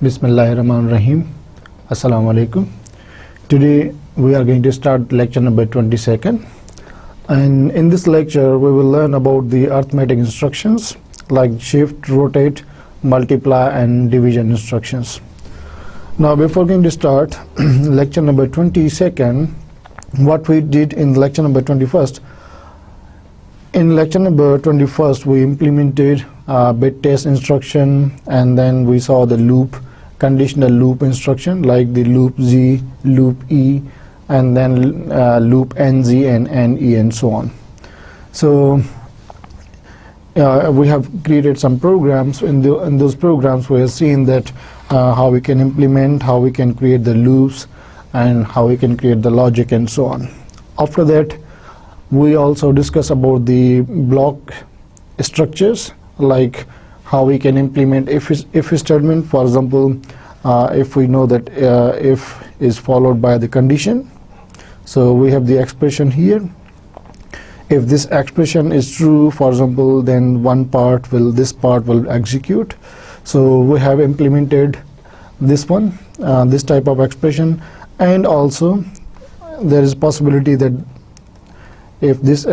Bismillahirrahmanirrahim. Assalamu alaikum. Today we are going to start lecture number 22nd, and in this lecture we will learn about the arithmetic instructions like shift, rotate, multiply and division instructions. Now before going to start lecture number 22nd, what we did in lecture number 21st, in lecture number 21st we implemented bit test instruction, and then we saw the loop, conditional loop instruction like the loop Z, loop E, and then loop NZ and NE and so on. So we have created some programs. In those programs we have seen that how we can implement, how we can create the loops, and how we can create the logic and so on. After that we also discuss about the block structures, like how we can implement if statement. For example, if we know that if is followed by the condition, so we have the expression here. If this expression is true, for example, then this part will execute. So we have implemented this one, this type of expression. And also there is possibility that if this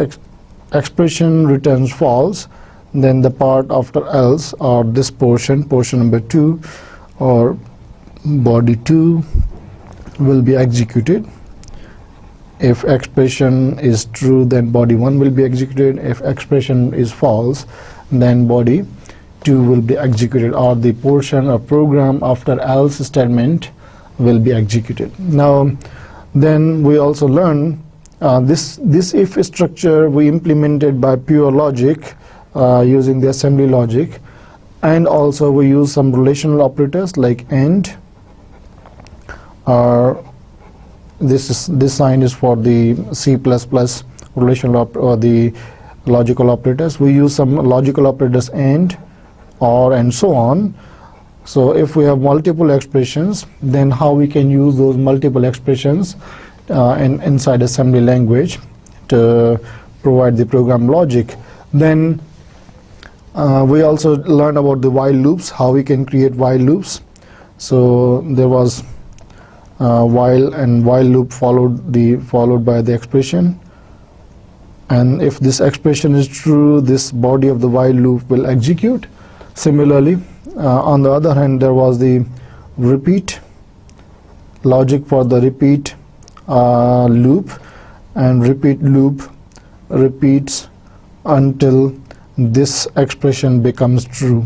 expression returns false, then the part after else, or this portion number 2 or body 2 will be executed. If expression is true, then body 1 will be executed. If expression is false, then body 2 will be executed, or the portion or program after else statement will be executed. Now then we also learn this if structure we implemented by pure logic, using the assembly logic, and also we use some relational operators like AND, this sign is for the C++ relational or the logical operators. We use some logical operators AND, OR, and so on. So if we have multiple expressions, then how we can use those multiple expressions inside assembly language to provide the program logic. Then we also learned about the while loops, how we can create while loops. So there was while, and while loop followed by the expression, and if this expression is true, this body of the while loop will execute. Similarly, on the other hand, there was the repeat logic for the repeat loop, and repeat loop repeats until this expression becomes true.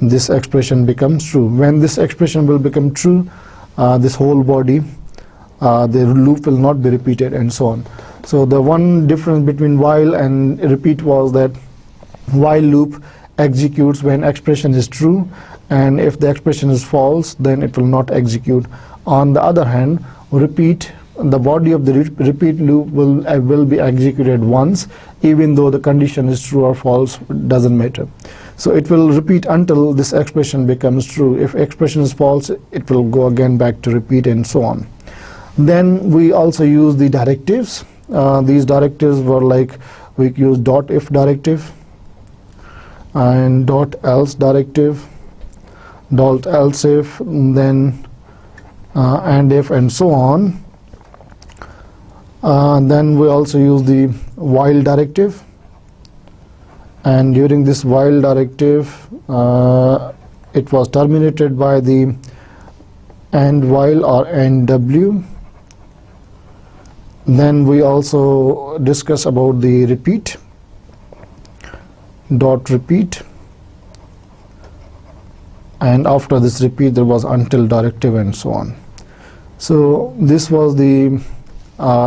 This expression becomes true. When this expression will become true, this whole body, the loop will not be repeated, and so on. So the one difference between while and repeat was that while loop executes when expression is true, and if the expression is false, then it will not execute. On the other hand, repeat, the body of the repeat loop will be executed once, even though the condition is true or false, doesn't matter. So it will repeat until this expression becomes true. If expression is false, it will go again back to repeat, and so on. Then we also use the directives. These directives were like, we use .if directive and .else directive, .else if, then and if, and so on. Then we also use the while directive, and during this while directive it was terminated by the AND while or AND W. Then we also discuss about the repeat, repeat, and after this repeat there was until directive, and so on. So this was the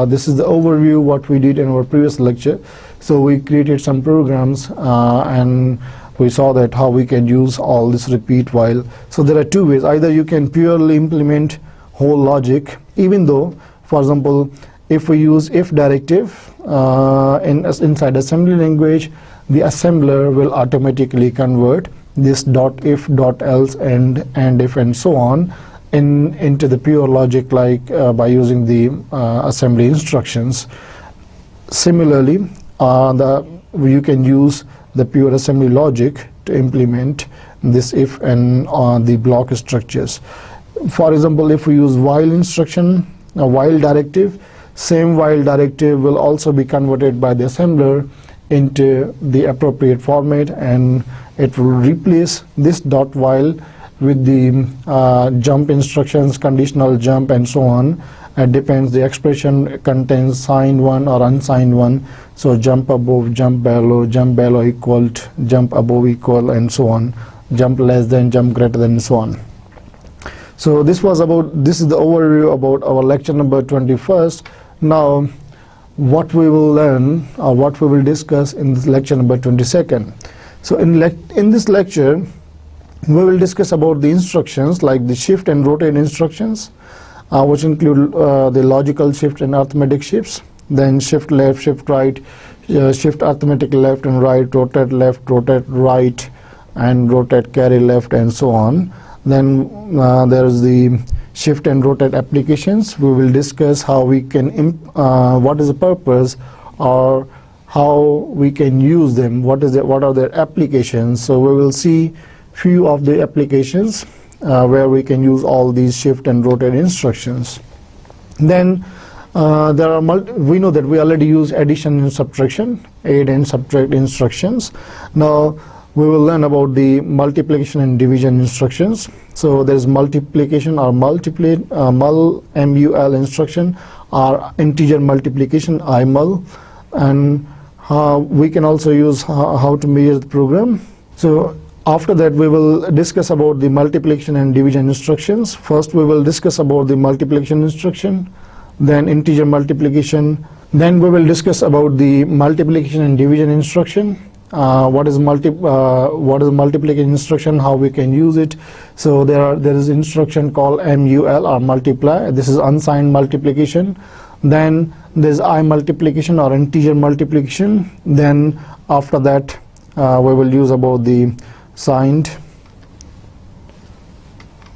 this is the overview what we did in our previous lecture. So we created some programs and we saw that how we can use all this repeat, while. So there are two ways. Either you can purely implement whole logic, even though, for example, if we use if directive inside assembly language, the assembler will automatically convert this .if, .else, and if, and so on into the pure logic, like by using the assembly instructions. Similarly, you can use the pure assembly logic to implement this if and the block structures. For example, if we use while instruction, a while directive, same while directive will also be converted by the assembler into the appropriate format, and it will replace this dot while with the jump instructions, conditional jump, and so on. It depends, the expression contains signed one or unsigned one, so jump above, jump below equal to, jump above equal, and so on, jump less than, jump greater than, and so on. So this is the overview about our lecture number 21st. Now what we will learn, or what we will discuss in this lecture number 22nd. So in this lecture we will discuss about the instructions like the shift and rotate instructions, which include the logical shift and arithmetic shifts, then shift left, shift right, shift arithmetic left and right, rotate left, rotate right, and rotate carry left, and so on. Then there is the shift and rotate applications. We will discuss how we can what is the purpose, or how we can use them, what are their applications. So we will see few of the applications where we can use all these shift and rotate instructions. Then we know that we already use addition and subtraction, add and subtract instructions. Now we will learn about the multiplication and division instructions. So there is multiplication or mul instruction, or integer multiplication imul, and we can also use how to measure the program. So after that we will discuss about the multiplication and division instructions. First we will discuss about the multiplication instruction, then integer multiplication, then we will discuss about the multiplication and division instruction. What is multiplication instruction, how we can use it. So there is instruction called mul or multiply. This is unsigned multiplication. Then there is I multiplication or integer multiplication. Then after that we will use about the signed.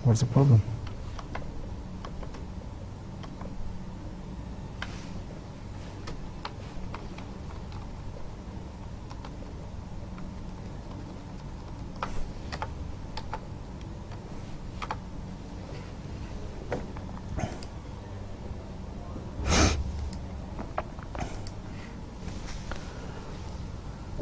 What's the problem?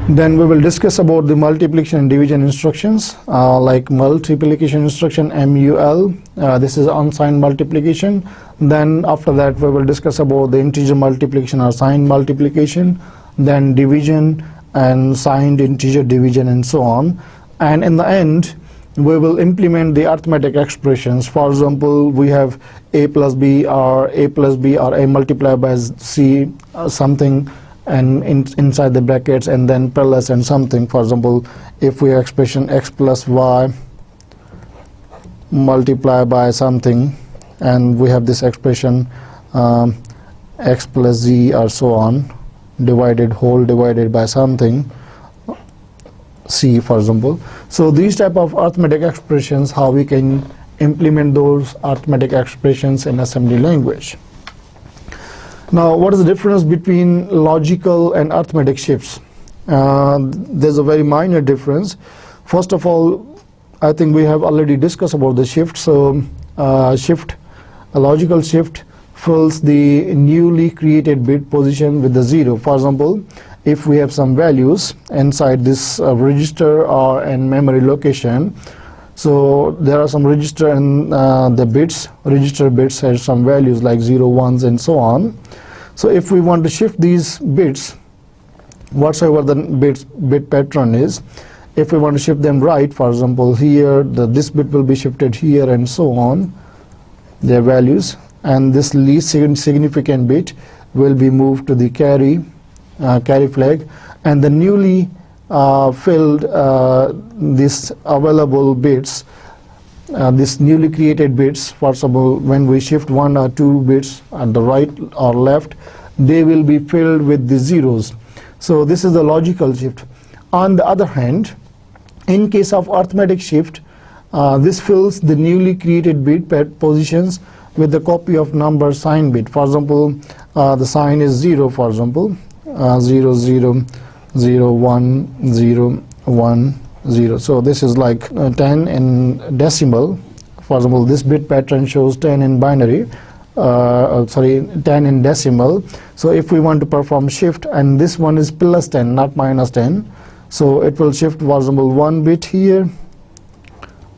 Then we will discuss about the multiplication and division instructions, like multiplication instruction mul. This is unsigned multiplication. Then after that we will discuss about the integer multiplication or signed multiplication, then division and signed integer division, and so on. And in the end we will implement the arithmetic expressions. For example, we have a plus b or a multiplied by c something, and inside the brackets, and then plus and something. For example, if we have expression x plus y multiplied by something, and we have this expression x plus z or so on, divided by something, c, for example. So these type of arithmetic expressions, how we can implement those arithmetic expressions in assembly language. Now what is the difference between logical and arithmetic shifts? There's a very minor difference. First of all, I think we have already discussed about the shift. So a logical shift fills the newly created bit position with the 0. For example, if we have some values inside this register or in memory location, so there are some register and register bits has some values like 0, 1s, and so on. So if we want to shift these bits, whatsoever the bit pattern is, if we want to shift them right, for example, here this bit will be shifted here, and so on, their values, and this least significant bit will be moved to the carry flag, and the newly filled this available bits, this newly created bits, for example, when we shift 1 or 2 bits at the right or left, they will be filled with the zeros. So this is the logical shift. On the other hand, in case of arithmetic shift, this fills the newly created bit positions with the copy of number sign bit. For example, the sign is 0, for example, 0, 0, 0, 1, 0, 1, 0. So this is like 10 in decimal. For example, this bit pattern shows 10 in binary, 10 in decimal. So if we want to perform shift, and this one is plus 10, not minus 10, so it will shift, for example, one bit here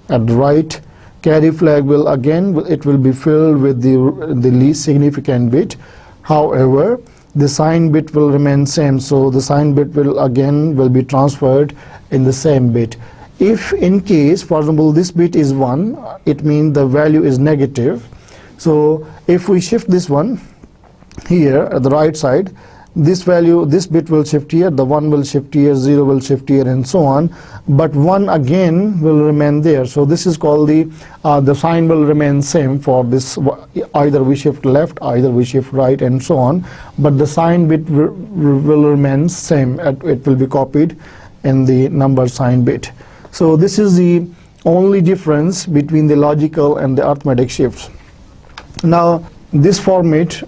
at the right. Carry flag will again, it will be filled with the least significant bit. However, the sign bit will remain same, so the sign bit will be transferred in the same bit. If in case, for example, this bit is 1, it means the value is negative. So if we shift this one here at the right side, this bit will shift here, the 1 will shift here, 0 will shift here, and so on, but 1 again will remain there. So this is called the sign will remain same for this, either we shift left, either we shift right, and so on, but the sign bit will remain same. It will be copied in the number sign bit. So this is the only difference between the logical and the arithmetic shifts. Now this format,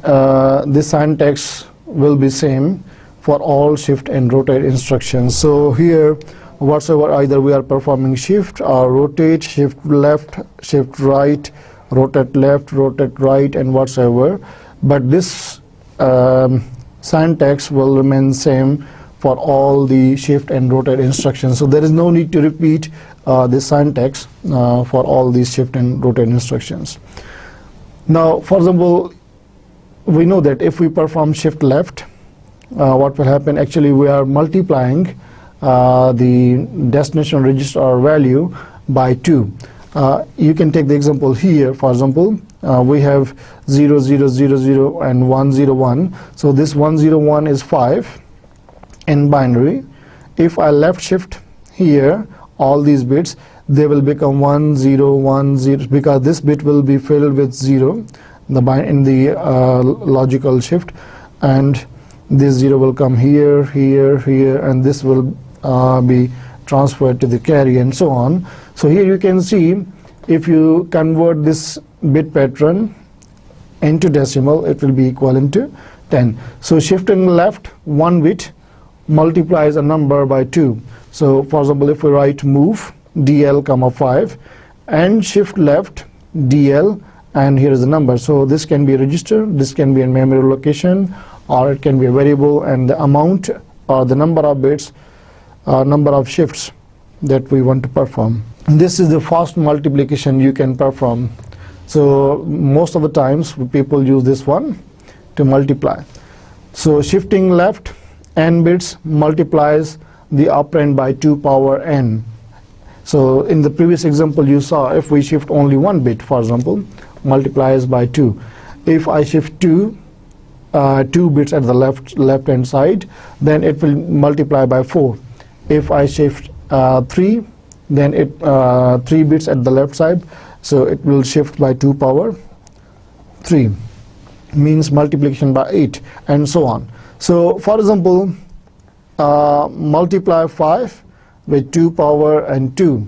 this syntax will be same for all shift and rotate instructions. So here, whatsoever, either we are performing shift or rotate, shift left, shift right, rotate left, rotate right, and whatsoever, but this syntax will remain same for all the shift and rotate instructions. So there is no need to repeat the syntax for all these shift and rotate instructions. Now, for example, we know that if we perform shift left, what will happen? Actually, we are multiplying the destination register or value by 2. You can take the example here. For example, we have 0, 0, 0, 0 and 1, 0, 1. So this 1, 0, 1 is 5 in binary. If I left shift here, all these bits, they will become 1, 0, 1, 0, because this bit will be filled with 0 in the logical shift, and this 0 will come here, here, here, and this will be transferred to the carry, and so on. So here you can see, if you convert this bit pattern into decimal, it will be equivalent to 10. So shifting left one bit multiplies a number by 2. So for example, if we write move dl comma 5 and shift left dl, and here is the number. So this can be a register, this can be a memory location, or it can be a variable, and the amount or the number of bits, number of shifts that we want to perform. This is the first multiplication you can perform. So most of the times people use this one to multiply. So shifting left n bits multiplies the operand by 2 power n. So in the previous example you saw, if we shift only one bit, for example, multiplies by 2. If I shift 2 bits at the left hand side, then it will multiply by 4. If I shift 3, then 3 bits at the left side, so it will shift by 2 power 3, means multiplication by 8, and so on. So for example, multiply 5 with 2 power and 2.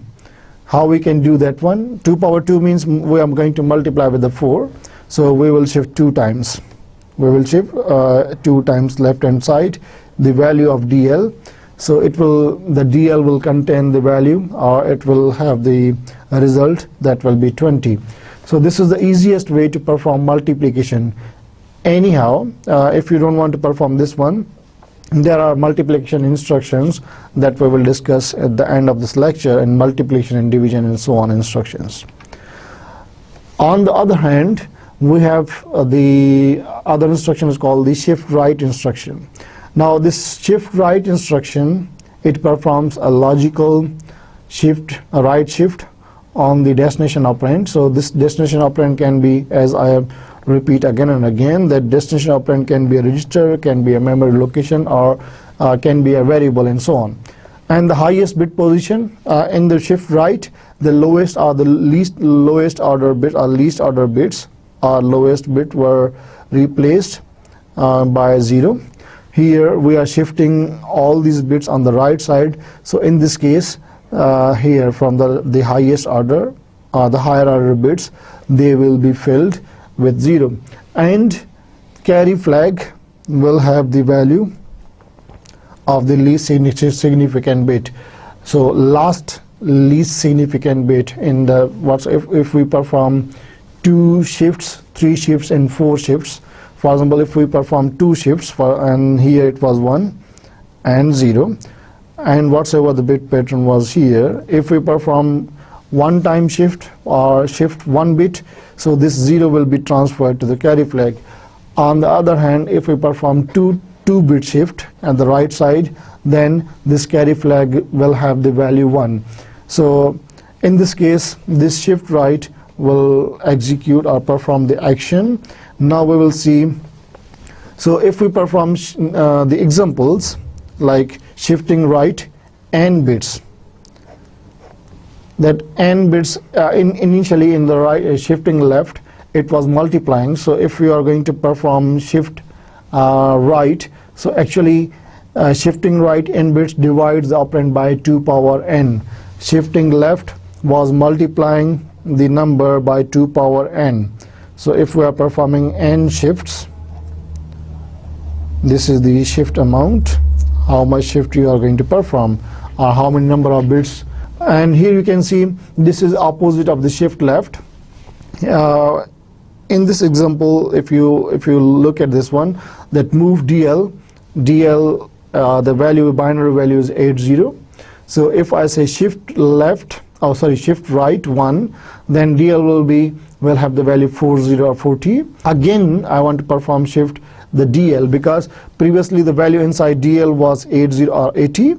How we can do that one? 2 power 2 means we are going to multiply with the 4, so we will shift 2 times. We will shift 2 times left hand side the value of dl. So the dl will contain the value, or it will have the result that will be 20. So this is the easiest way to perform multiplication. Anyhow, if you don't want to perform this one, there are multiplication instructions that we will discuss at the end of this lecture, and multiplication and division and so on instructions. On the other hand, we have the other instruction is called the shift right instruction. Now this shift right instruction, it performs a logical shift, a right shift on the destination operand. So this destination operand can be, as I have repeat again and again, that destination operand can be a register, can be a memory location, or can be a variable, and so on. And the highest bit position in the shift right, the lowest or the lowest order bit or least order bits or lowest bit were replaced by 0. Here we are shifting all these bits on the right side. So in this case, here from the highest order, the higher order bits, they will be filled with 0, and carry flag will have the value of the least significant bit. So last least significant bit in the what's if we perform 2 shifts, 3 shifts and 4 shifts. For example, if we perform 2 shifts and here it was 1 and 0, and whatsoever the bit pattern was here, if we perform 1 time shift or shift 1 bit, so this 0 will be transferred to the carry flag. On the other hand, if we perform 2 bit shift at the right side, then this carry flag will have the value 1. So in this case, this shift right will execute or perform the action. Now we will see. So if we perform the examples like shifting right n bits, that n bits initially in the right shifting left, it was multiplying. So if we are going to perform shift right, so actually shifting right n bits divides the operand by 2 power n. Shifting left was multiplying the number by 2 power n. So if we are performing n shifts, this is the shift amount, how much shift you are going to perform, or how many number of bits. And here you can see this is opposite of the shift left. In this example, if you look at this one, that move DL, the value, binary value is 80. So if I say shift left, shift right 1, then DL will have the value 40 or 40. Again, I want to perform shift the DL, because previously the value inside DL was 80 or 80.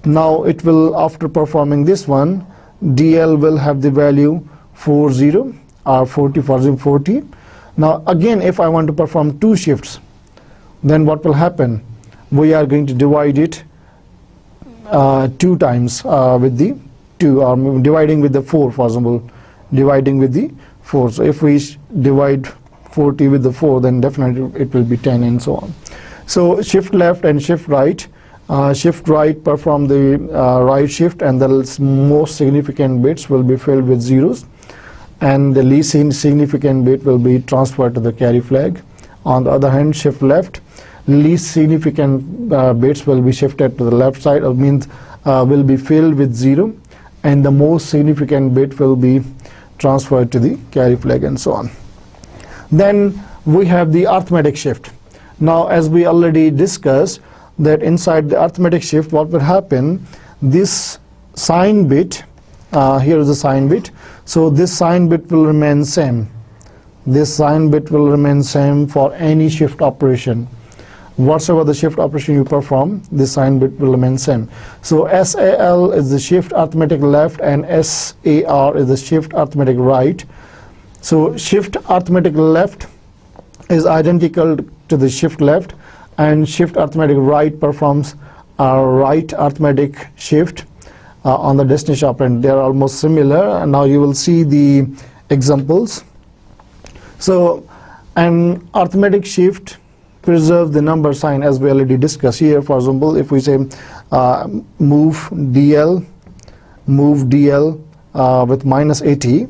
Now it will, after performing this one, DL will have the value 40 or 40, for example 40. Now again, if I want to perform 2 shifts, then what will happen? We are going to divide it 2 times with the 2, or dividing with the 4, for example, dividing with the 4. So if we divide 40 with the 4, then definitely it will be 10 and so on. So shift left and shift right. Shift right perform the right shift, and the most significant bits will be filled with zeros, and the least significant bit will be transferred to the carry flag. On the other hand, shift left, least significant bits will be shifted to the left side, or means will be filled with 0, and the most significant bit will be transferred to the carry flag, and so on. Then we have the arithmetic shift. Now, as we already discussed, that inside the arithmetic shift, what will happen, this sign bit, here is the sign bit, so this sign bit will remain same. This sign bit will remain same for any shift operation. Whatsoever the shift operation you perform, this sign bit will remain same. So SAL is the shift arithmetic left, and SAR is the shift arithmetic right. So shift arithmetic left is identical to the shift left, and shift arithmetic right performs a right arithmetic shift on the destination operand. They are almost similar, and now you will see the examples. So an arithmetic shift preserves the number sign, as we already discussed. Here, for example, if we say move DL with minus 80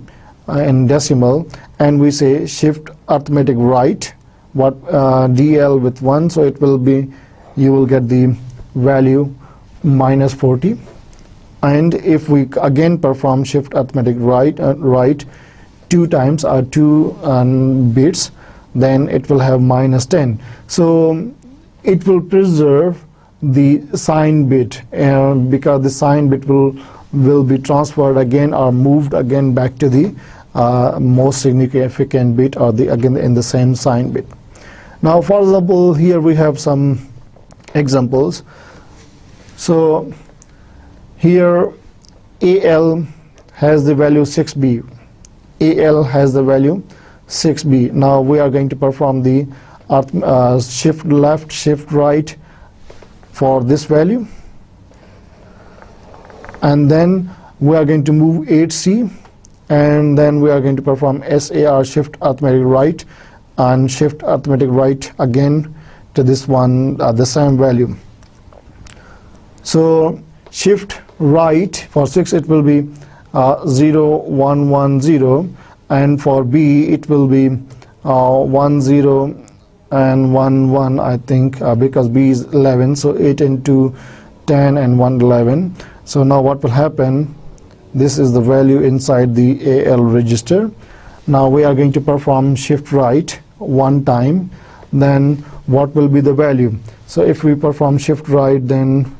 in decimal, and we say shift arithmetic right, what DL with 1, so it will be, you will get the value minus 40. And if we again perform shift arithmetic right 2 times or 2 bits, then it will have minus 10. So it will preserve the sign bit, because the sign bit will be transferred again or moved again back to the most significant bit, or again in the same sign bit. Now, for example, here we have some examples. So here AL has the value 6B. AL has the value 6B. Now we are going to perform the shift left, shift right for this value, and then we are going to move 8C, and then we are going to perform SAR, shift arithmetic right, and shift arithmetic right again to this one, the same value. So shift right for 6, it will be 0 1 1 0, and for B it will be 1 0 and 1 1, I think, because B is 11, so 8 and 2 10 and 1 11. So now what will happen, this is the value inside the AL register. Now we are going to perform shift right one time, then what will be the value? So if we perform shift right, then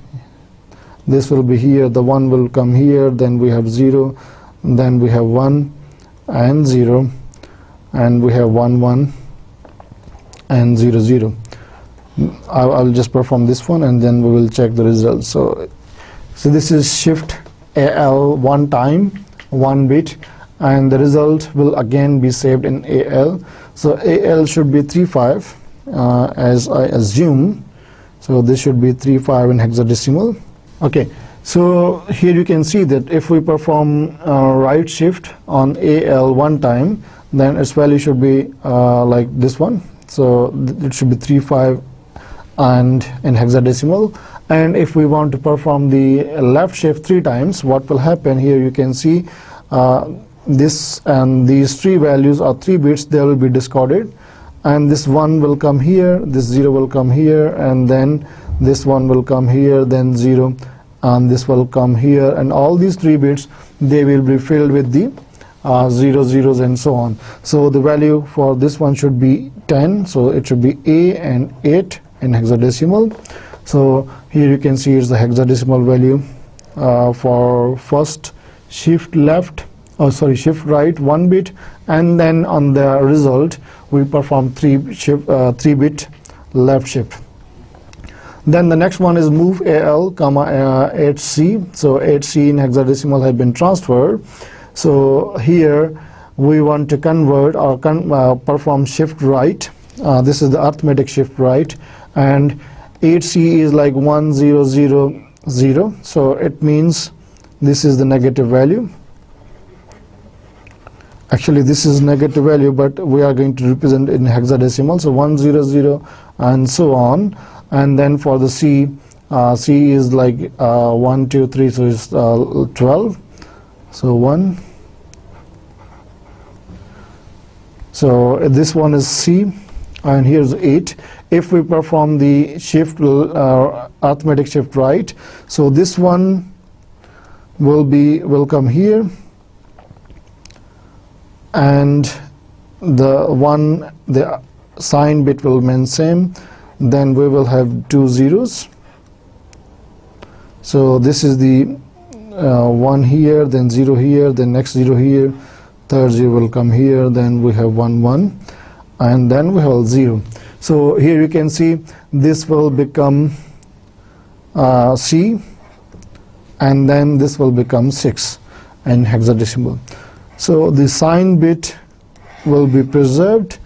this will be here, the 1 will come here, then we have 0, then we have 1 and 0, and we have 1 1 and 0 0. I'll just perform this one and then we will check the results. So this is shift AL one time, 1 bit, and the result will again be saved in AL. So AL should be 35 as I assume. So this should be 35 in hexadecimal. Okay, so here you can see that if we perform right shift on AL one time, then its value should be like this one. So it should be 35 and in hexadecimal. And if we want to perform the left shift 3 times, what will happen here, you can see this and these 3 values are 3 bits, they will be discarded, and this 1 will come here, this 0 will come here, and then this 1 will come here, then 0, and this will come here, and all these 3 bits, they will be filled with the 0 zeros and so on. So the value for this one should be 10, so it should be A and 8 in hexadecimal. So here you can see it's the hexadecimal value for first shift left, shift right 1 bit, and then on the result we perform 3 bit left shift. Then the next one is move AL, 8C. So 8C in hexadecimal has been transferred. So here we want to convert or perform shift right. This is the arithmetic shift right, and 8C is like 1 0 0 0. So it means this is the negative value. Actually this is negative value, but we are going to represent it in hexadecimal. So 1 0 0 and so on. And then for the C, C is like 1 2 3, so it's 12. So 1. So this one is C, and here's 8. If we perform the shift arithmetic shift right, so this one will come here, and the sign bit will remain same. Then we will have 2 zeros. So this is the 1 here, then 0 here, then next 0 here, third 0 will come here, then we have 1 1, and then we have 0. So here you can see this will become C, and then this will become 6 in hexadecimal. So the sign bit will be preserved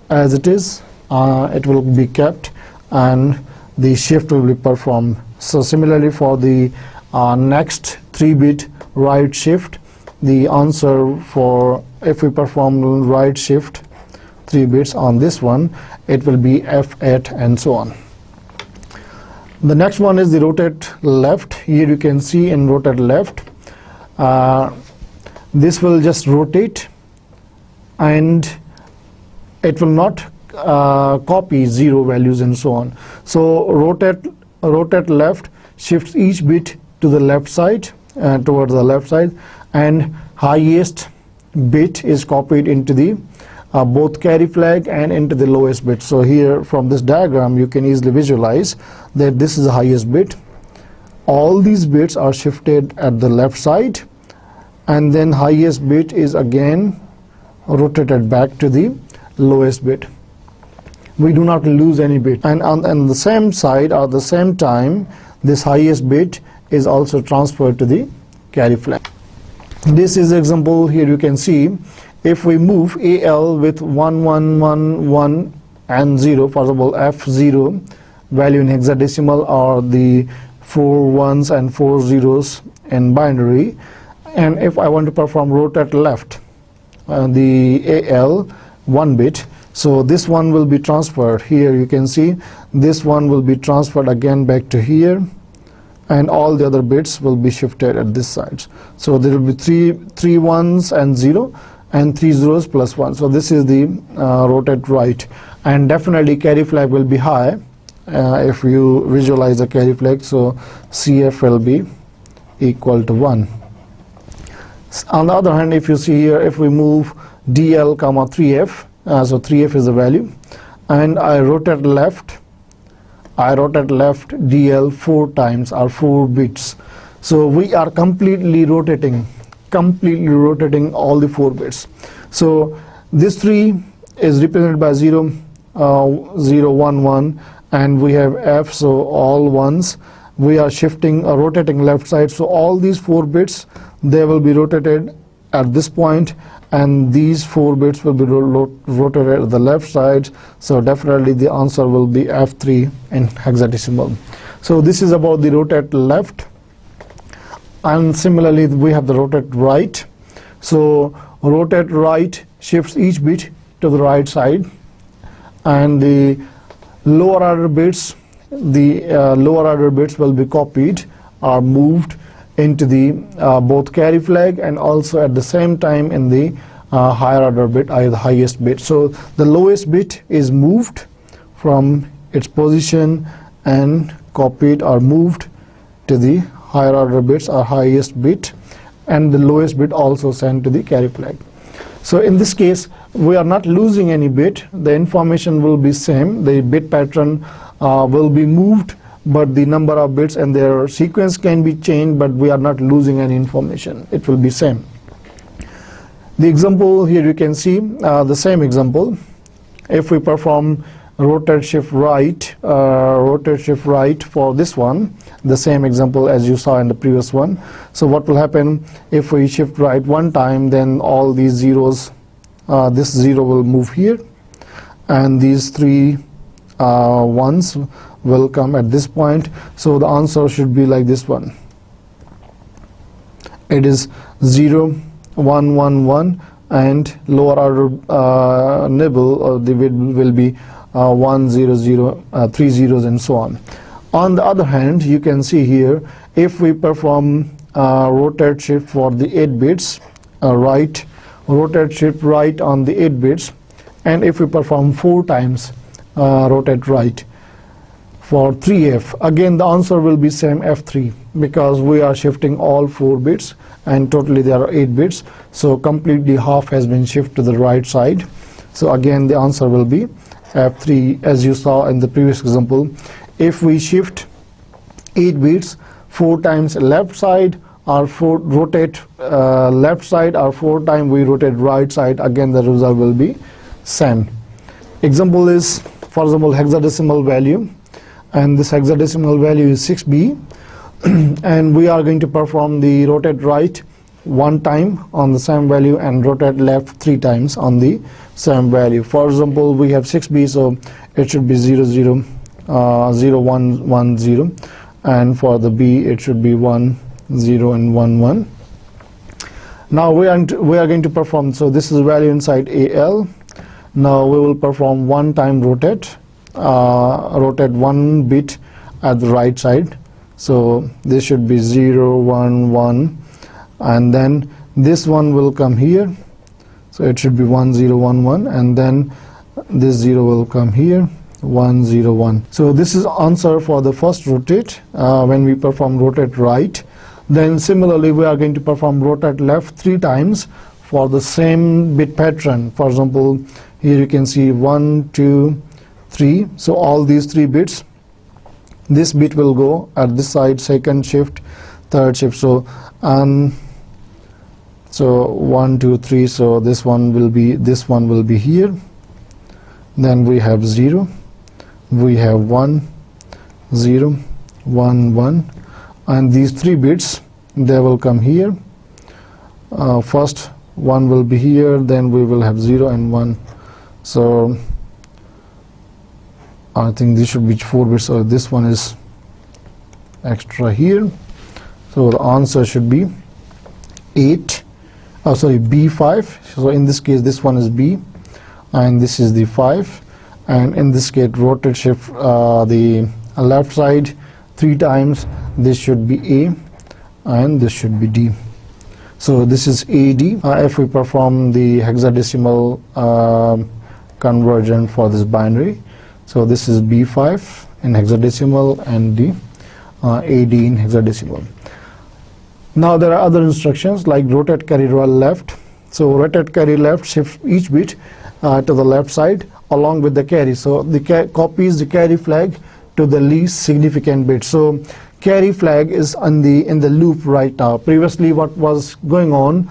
as it is. It will be kept, and the shift will be performed. So similarly for the next 3-bit right shift, the answer for if we perform right shift 3 bits on this one, it will be F8 and so on. The next one is the rotate left. Here you can see in rotate left, this will just rotate, and it will not copy 0 values and so on. So rotate left shifts each bit to the left side, towards the left side, and highest bit is copied into the both carry flag and into the lowest bit. So here from this diagram you can easily visualize that this is the highest bit. All these bits are shifted at the left side, and then highest bit is again rotated back to the lowest bit. We do not lose any bit, and on the same side or the same time this highest bit is also transferred to the carry flag. This is example. Here you can see if we move AL with 1 1 1 1 and 0, for example F0 value in hexadecimal, or the 4 1s and 4 zeros in binary, and if I want to perform rotate left the AL 1 bit, so this one will be transferred. Here you can see this one will be transferred again back to here, and all the other bits will be shifted at this side. So there will be 3 1s and 0 and 3 zeros plus 1. So this is the rotate right, and definitely carry flag will be high if you visualize the carry flag. So CF will be equal to 1. On the other hand, if you see here, if we move DL comma 3F, so 3F is the value, and I rotate left DL 4 times or 4 bits. So we are completely rotating all the 4 bits. So this 3 is represented by 0, 0, 1, 1, and we have F, so all ones. We are rotating left side, so all these 4 bits, they will be rotated at this point, and these 4 bits will be rotated at the left side. So definitely the answer will be F3 in hexadecimal. So this is about the rotate left. And similarly, we have the rotate right. So rotate right shifts each bit to the right side, and the lower order bits will be copied or moved into the both carry flag and also at the same time in the higher order bit, or the highest bit. So the lowest bit is moved from its position and copied or moved to the higher order bits or highest bit, and the lowest bit also sent to the carry flag. So in this case, we are not losing any bit. The information will be same. The bit pattern will be moved, but the number of bits and their sequence can be changed, but we are not losing any information. It will be same. The example here, you can see the same example. If we perform rotate shift right for this one, the same example as you saw in the previous one. So what will happen if we shift right one time, then all these zeros, this 0 will move here, and these 3 ones will come at this point. So the answer should be like this one. It is 0, 1, 1, 1, and lower order nibble or the will be 1, 0, 0, 3 zeros, and so on. On the other hand, you can see here, if we perform rotate shift for the 8 bits, rotate shift right on the 8 bits, and if we perform 4 times rotate right for 3F, again the answer will be same, F3, because we are shifting all 4 bits, and totally there are 8 bits, so completely half has been shifted to the right side. So again the answer will be F3, as you saw in the previous example. If we shift 8 bits 4 times left side, or rotate left side, or 4 times we rotate right side, again the result will be same. Example is, for example, hexadecimal value, and this hexadecimal value is 6B, and we are going to perform the rotate right 1 time on the same value and rotate left 3 times on the same value. For example, we have 6B, so it should be 0, 0, 0, 1, 1, 0, and for the B it should be 1, 0, and 1, 1. Now we are going to perform, so this is value inside AL. Now we will perform 1 time rotate 1 bit at the right side. So this should be 0, 1, 1, and then this one will come here, so it should be 1, 0, 1, 1, and then this 0 will come here, 1, 0, 1. So this is answer for the first rotate when we perform rotate right. Then similarly we are going to perform rotate left 3 times for the same bit pattern. For example, here you can see 1, 2, 3. So all these 3 bits, this bit will go at this side, second shift, third shift. So 1, 2, 3. So this one will be here. Then we have 0, we have 1, 0, 1, 1, and these 3 bits, they will come here. First one will be here, then we will have 0 and 1. So I think this should be 4 bits, so this one is extra here. So the answer should be B5. So in this case this one is B, and this is the 5, and in this case rotate shift the left side 3 times. This should be A, and this should be D. So this is AD. If we perform the hexadecimal conversion for this binary, so this is B5 in hexadecimal and the AD in hexadecimal. Now there are other instructions like rotate carry left. So rotate carry left, shift each bit to the left side along with the carry. So the copies the carry flag to the least significant bit. So carry flag is in the loop right now. Previously what was going on,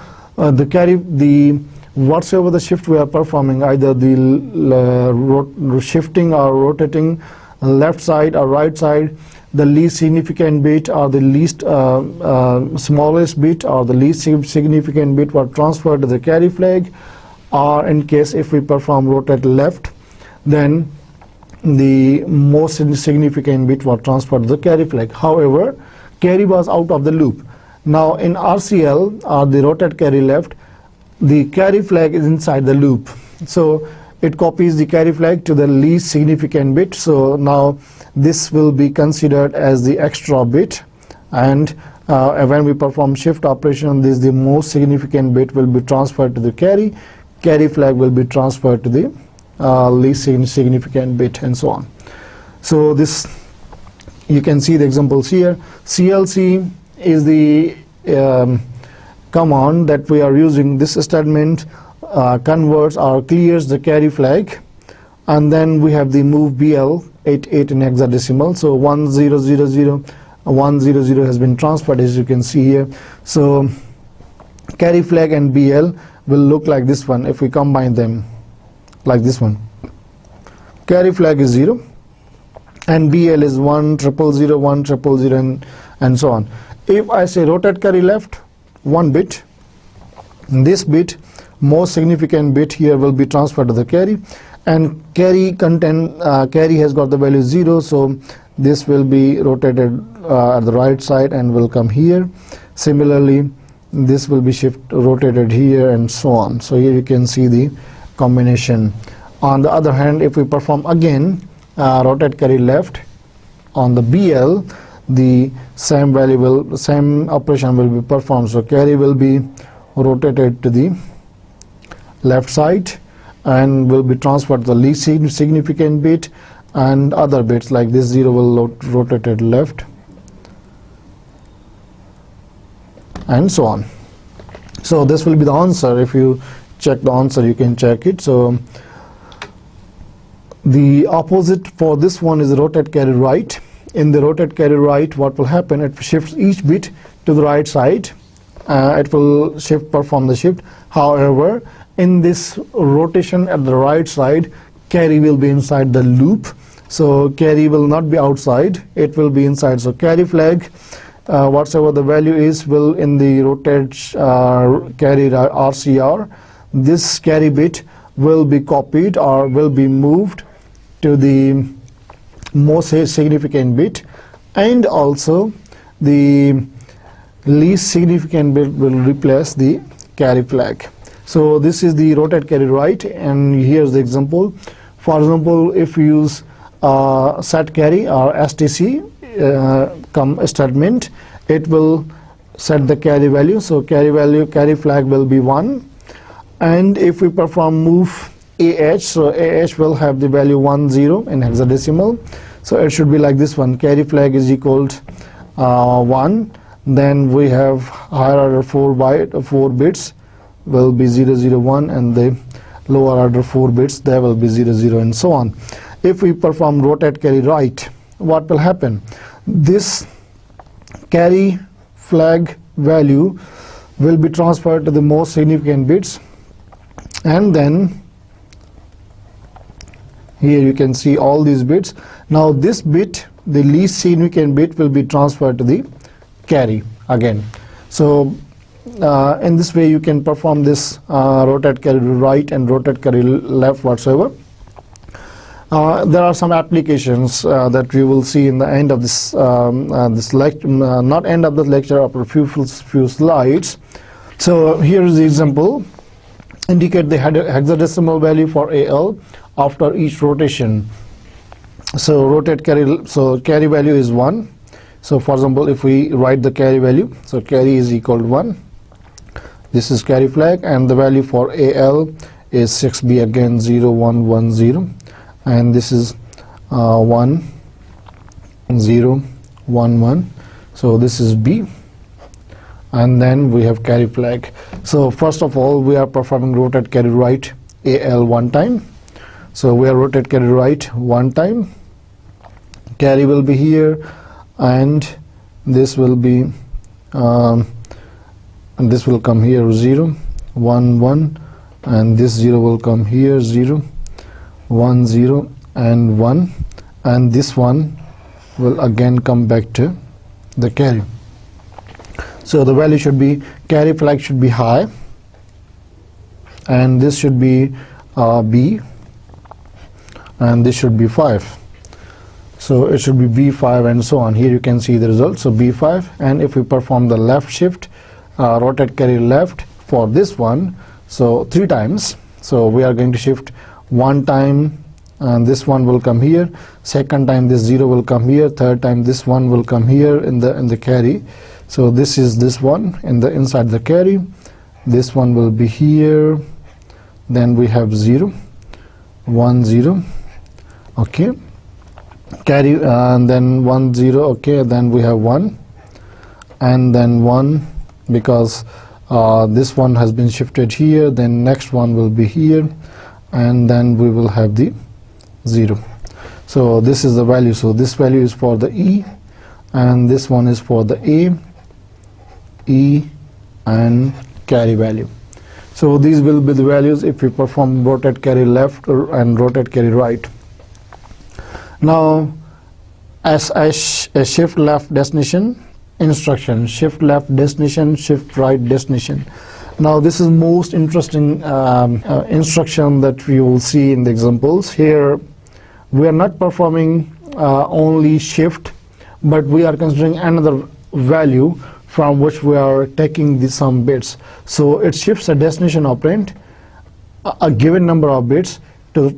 whatsoever the shift we are performing, either the shifting or rotating left side or right side, the least significant bit or the least smallest bit or the least significant bit were transferred to the carry flag, or in case if we perform rotate left, then the most significant bit was transferred to the carry flag. However, carry was out of the loop. Now in RCL or the rotate carry left, the carry flag is inside the loop. So it copies the carry flag to the least significant bit. So now this will be considered as the extra bit, and when we perform shift operation, this the most significant bit will be transferred to the carry flag will be transferred to the least significant bit, and so on. So this, you can see the examples here. CLC is the command that we are using. This statement converts or clears the carry flag, and then we have the move BL 88 in hexadecimal. So 1000 100 has been transferred, as you can see here. So carry flag and BL will look like this one if we combine them, like this one. Carry flag is 0 and BL is 1000 1000 and so on. If I say rotate carry left 1 bit, this bit, most significant bit here, will be transferred to the carry, and carry has got the value 0, so this will be rotated at the right side and will come here. Similarly, this will be rotated here, and so on. So here you can see the combination. On the other hand, if we perform again rotate carry left on the BL, the same operation will be performed. So carry will be rotated to the left side and will be transferred to the least significant bit, and other bits like this 0 will rotated left, and so on. So this will be the answer. If you check the answer, you can check it. So the opposite for this one is rotate carry right. In the rotate carry right, what will happen? It shifts each bit to the right side. It will perform the shift. However, in this rotation at the right side, carry will be inside the loop. So carry will not be outside, it will be inside. So carry flag, whatsoever the value is, will in the rotate carry RCR, this carry bit will be copied or will be moved to the most significant bit, and also the least significant bit will replace the carry flag. So this is the rotate carry right, and here's the example. For example, if we use set carry or STC statement, it will set the carry value. So carry flag will be 1, and if we perform move AH, so AH will have the value 10 in hexadecimal. So it should be like this one. Carry flag is equal to 1. Then we have higher order 4 bits will be 001, and the lower order 4 bits, they will be 00, and so on. If we perform rotate carry right, what will happen? This carry flag value will be transferred to the most significant bits, and then here you can see all these bits. Now this bit, the least significant bit, will be transferred to the carry again. So in this way you can perform this rotate carry right and rotate carry left whatsoever. There are some applications that we will see in the end of this lecture, not end of the lecture, after a few slides. So here is the example. Indicate the hexadecimal value for AL after each rotation. So rotate carry, so carry value is 1. So for example, if we write the carry value, so carry is equal to 1. This is carry flag, and the value for AL is 6B, again 0 1 1 0, and this is 1 0 1 1. So this is B, and then we have carry flag. So first of all, we are performing rotate carry right AL one time. So we are rotate carry right one time. Carry will be here, and this will be and this will come here 0 1 1, and this 0 will come here 0 1 0 and 1, and this one will again come back to the carry. So the value should be, carry flag should be high, and this should be B, and this should be 5. So it should be B5 and so on. Here you can see the result. So B5, and if we perform the left shift, rotate carry left for this one, so 3 times. So we are going to shift one time, and this one will come here. Second time this 0 will come here. Third time this one will come here in the carry. So this is this one inside the carry. This one will be here. Then we have 0 1 0. Okay. Carry, and then 1 0. Okay, then we have 1, and then 1, because this one has been shifted here. Then next one will be here, and then we will have the 0. So this is the value. So this value is for the E, and this one is for the A, E, and carry value. So these will be the values if we perform rotate carry left and rotate carry right. Now, as a shift left destination instruction, shift left destination, shift right destination. Now this is most interesting instruction that we will see in the examples. Here we are not performing only shift, but we are considering another value from which we are taking some bits. So it shifts a destination operand a given number of bits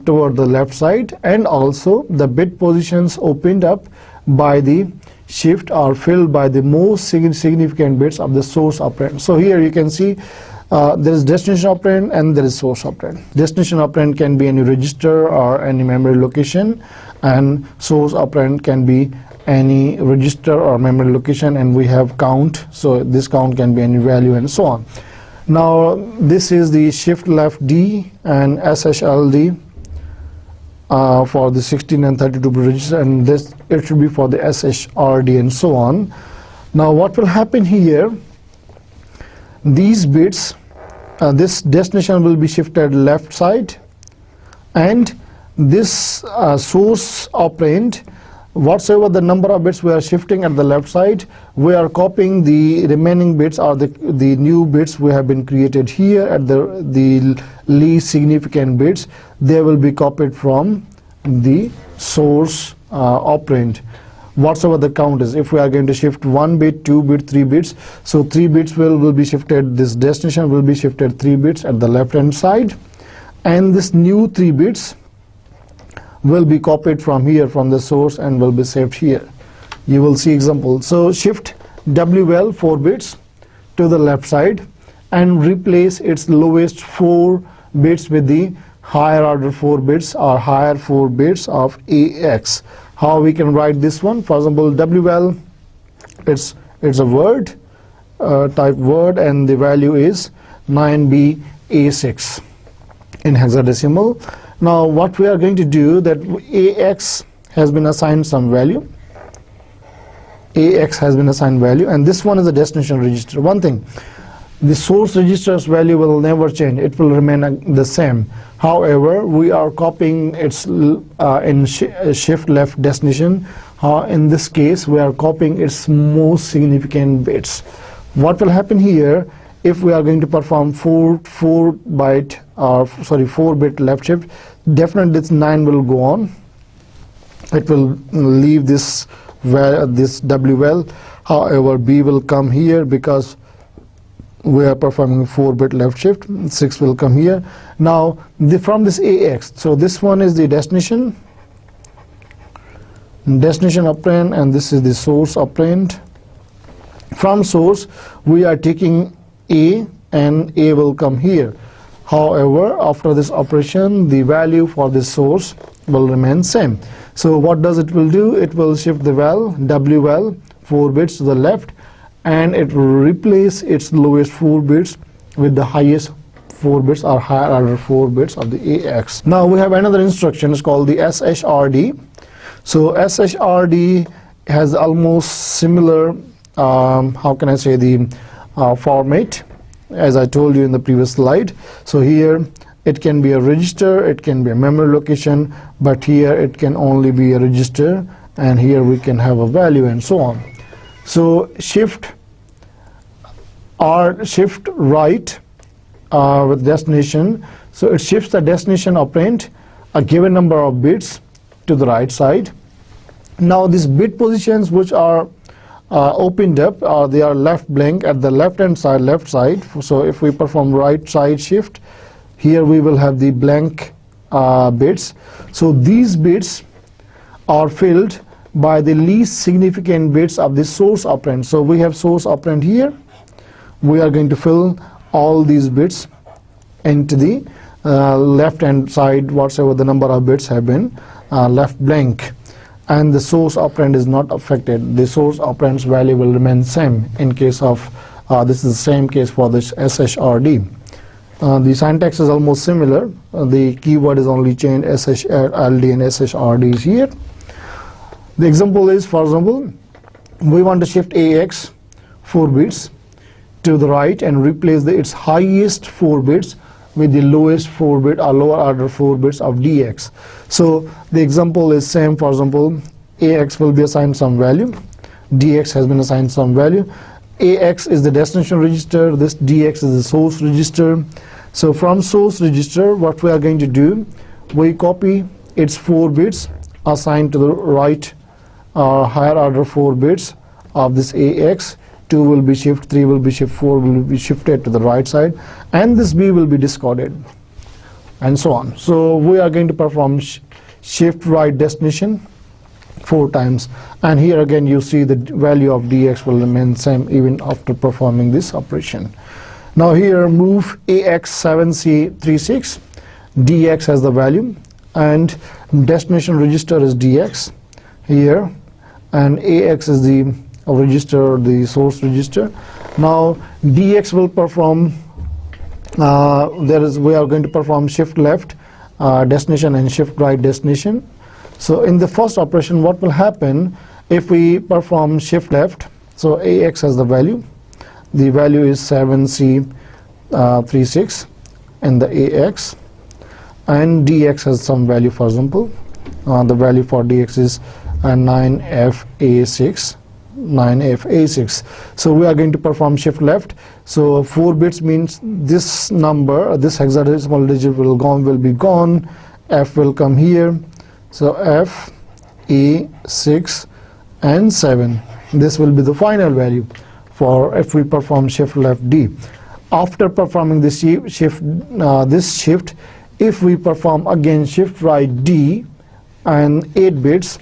toward the left side, and also the bit positions opened up by the shift are filled by the most significant bits of the source operand. So here you can see there is destination operand and there is source operand. Destination operand can be any register or any memory location, and source operand can be any register or memory location, and we have count. So this count can be any value and so on. Now this is the shift left D and SHLD for the 16 and 32 bit register, and this it should be for the SHRD and so on. Now what will happen here, these bits, this destination will be shifted left side, and this source operand, whatsoever the number of bits we are shifting at the left side, we are copying the remaining bits or the new bits we have been created here at the least significant bits. They will be copied from the source operand, whatsoever the count is. If we are going to shift 1 bit, 2 bit, 3 bits, so 3 bits will be shifted, this destination will be shifted 3 bits at the left hand side, and this new 3 bits will be copied from here from the source and will be saved here. You will see example. So shift WL 4 bits to the left side and replace its lowest 4 bits with the higher order 4 bits or higher 4 bits of AX. How we can write this one? For example, WL, it's a word, type word, and the value is 9BA6 in hexadecimal. Now what we are going to do, that AX has been assigned some value. AX has been assigned value, and this one is the destination register. One thing, the source register's value will never change, it will remain the same. However, we are copying its in shift left destination. In this case, we are copying its most significant bits. What will happen here, if we are going to perform 4 bit left shift, definitely this 9 will go on. It will leave this WL. However, B will come here because we are performing 4 bit left shift. 6 will come here. Now from this AX, so this one is the destination operand, and this is the source operand. From source we are taking A, and A will come here. However, after this operation, the value for this source will remain same. So what does it will do? It will shift the WL 4 bits to the left, and it will replace its lowest 4 bits with the highest 4 bits or higher order 4 bits of the AX. Now we have another instruction, it's called the SHRD. So SHRD has almost similar, how can I say, the format as I told you in the previous slide. So here it can be a register, it can be a memory location, but here it can only be a register, and here we can have a value and so on. So shift right with destination, so it shifts the destination operand a given number of bits to the right side. Now these bit positions which are opened up, they are left blank at the left hand side, left side. So if we perform right side shift, here we will have the blank bits. So these bits are filled by the least significant bits of the source operand. So we have source operand here, we are going to fill all these bits into the left hand side, whatever the number of bits have been left blank, and the source operand is not affected. The source operand's value will remain same in case of this is the same case for this SHRD. The syntax is almost similar, the keyword is only changed, SHRD and SHRD is here. The example is, for example, we want to shift AX 4 bits to the right and replace its highest 4 bits with the lowest 4 bit or lower order 4 bits of DX. So the example is same. For example, AX will be assigned some value, DX has been assigned some value. AX is the destination register, this DX is the source register. So from source register, what we are going to do, we copy its 4 bits assigned to the right higher order 4 bits of this AX. 2 will be shift, 3 will be shift, 4 will be shifted to the right side, and this B will be discarded, and so on. So we are going to perform shift right destination 4 times, and here again you see the value of DX will remain same even after performing this operation. Now here move AX7C36, DX has the value, and destination register is DX here, and AX is the register, the source register. Now DX will perform, we are going to perform shift left destination and shift right destination. So in the first operation, what will happen if we perform shift left? So AX has the value is 7C36 in the AX, and DX has some value. For example, the value for DX is 9FA6. So we are going to perform shift left. So 4 bits means this number, this hexadecimal digit will be gone. F will come here. So F, A, 6 and 7. This will be the final value for if we perform shift left D. After performing this shift, if we perform again shift right D and 8 bits,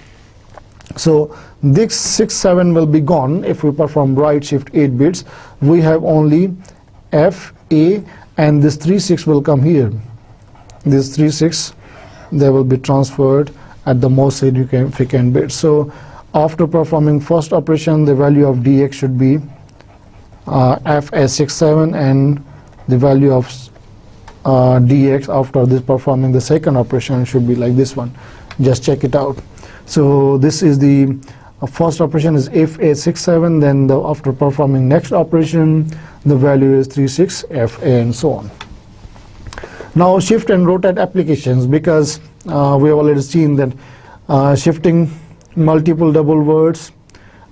so this 6, 7 will be gone. If we perform right shift 8 bits, we have only F, A, and this 3, 6 will come here. This 3, 6, they will be transferred at the most significant bit. So after performing first operation, the value of DX should be F as 6, 7, and the value of DX after this performing the second operation should be like this one. Just check it out. So this is the first operation is if A67, then after performing next operation, the value is 36, FA, and so on. Now shift and rotate applications, because we have already seen that shifting multiple double words,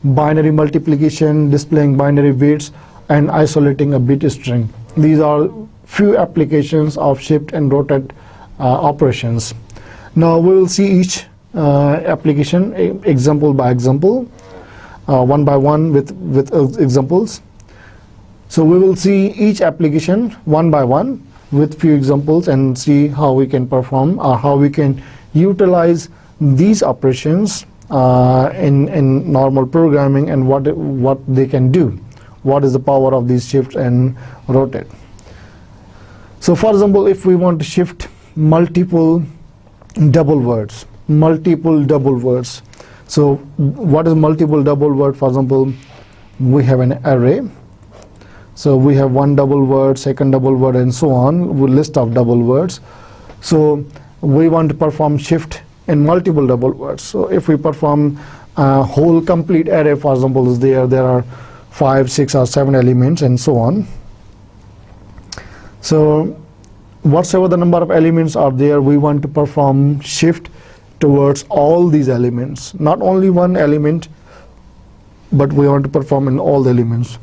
binary multiplication, displaying binary bits, and isolating a bit string. These are few applications of shift and rotate operations. Now we will see each application example by example, one by one with examples. So we will see each application one by one with few examples and see how we can perform or how we can utilize these operations in normal programming, and what they can do, what is the power of these shift and rotate. So for example, if we want to shift multiple double words. So what is multiple double word? For example, we have an array. So we have one double word, second double word, and so on, with list of double words. So we want to perform shift in multiple double words. So if we perform a whole complete array, for example, is there are 5, 6, or 7 elements, and so on. So whatsoever the number of elements are there, we want to perform shift towards all these elements, not only one element, but we want to perform in all the elements.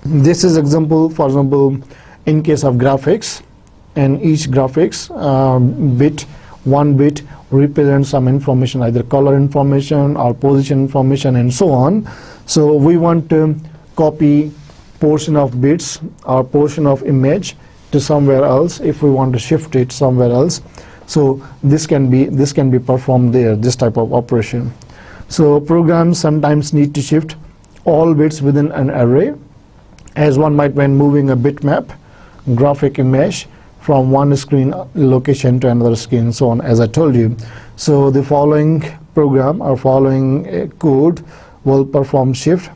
This is example, for example, in case of graphics, and each graphics one bit represents some information, either color information or position information, and so on. So we want to copy portion of bits or portion of image to somewhere else if we want to shift it somewhere else. So this can be performed there, this type of operation. So programs sometimes need to shift all bits within an array, as one might when moving a bitmap, graphic image, from one screen location to another screen, so on, as I told you. So the following program or following code will perform shift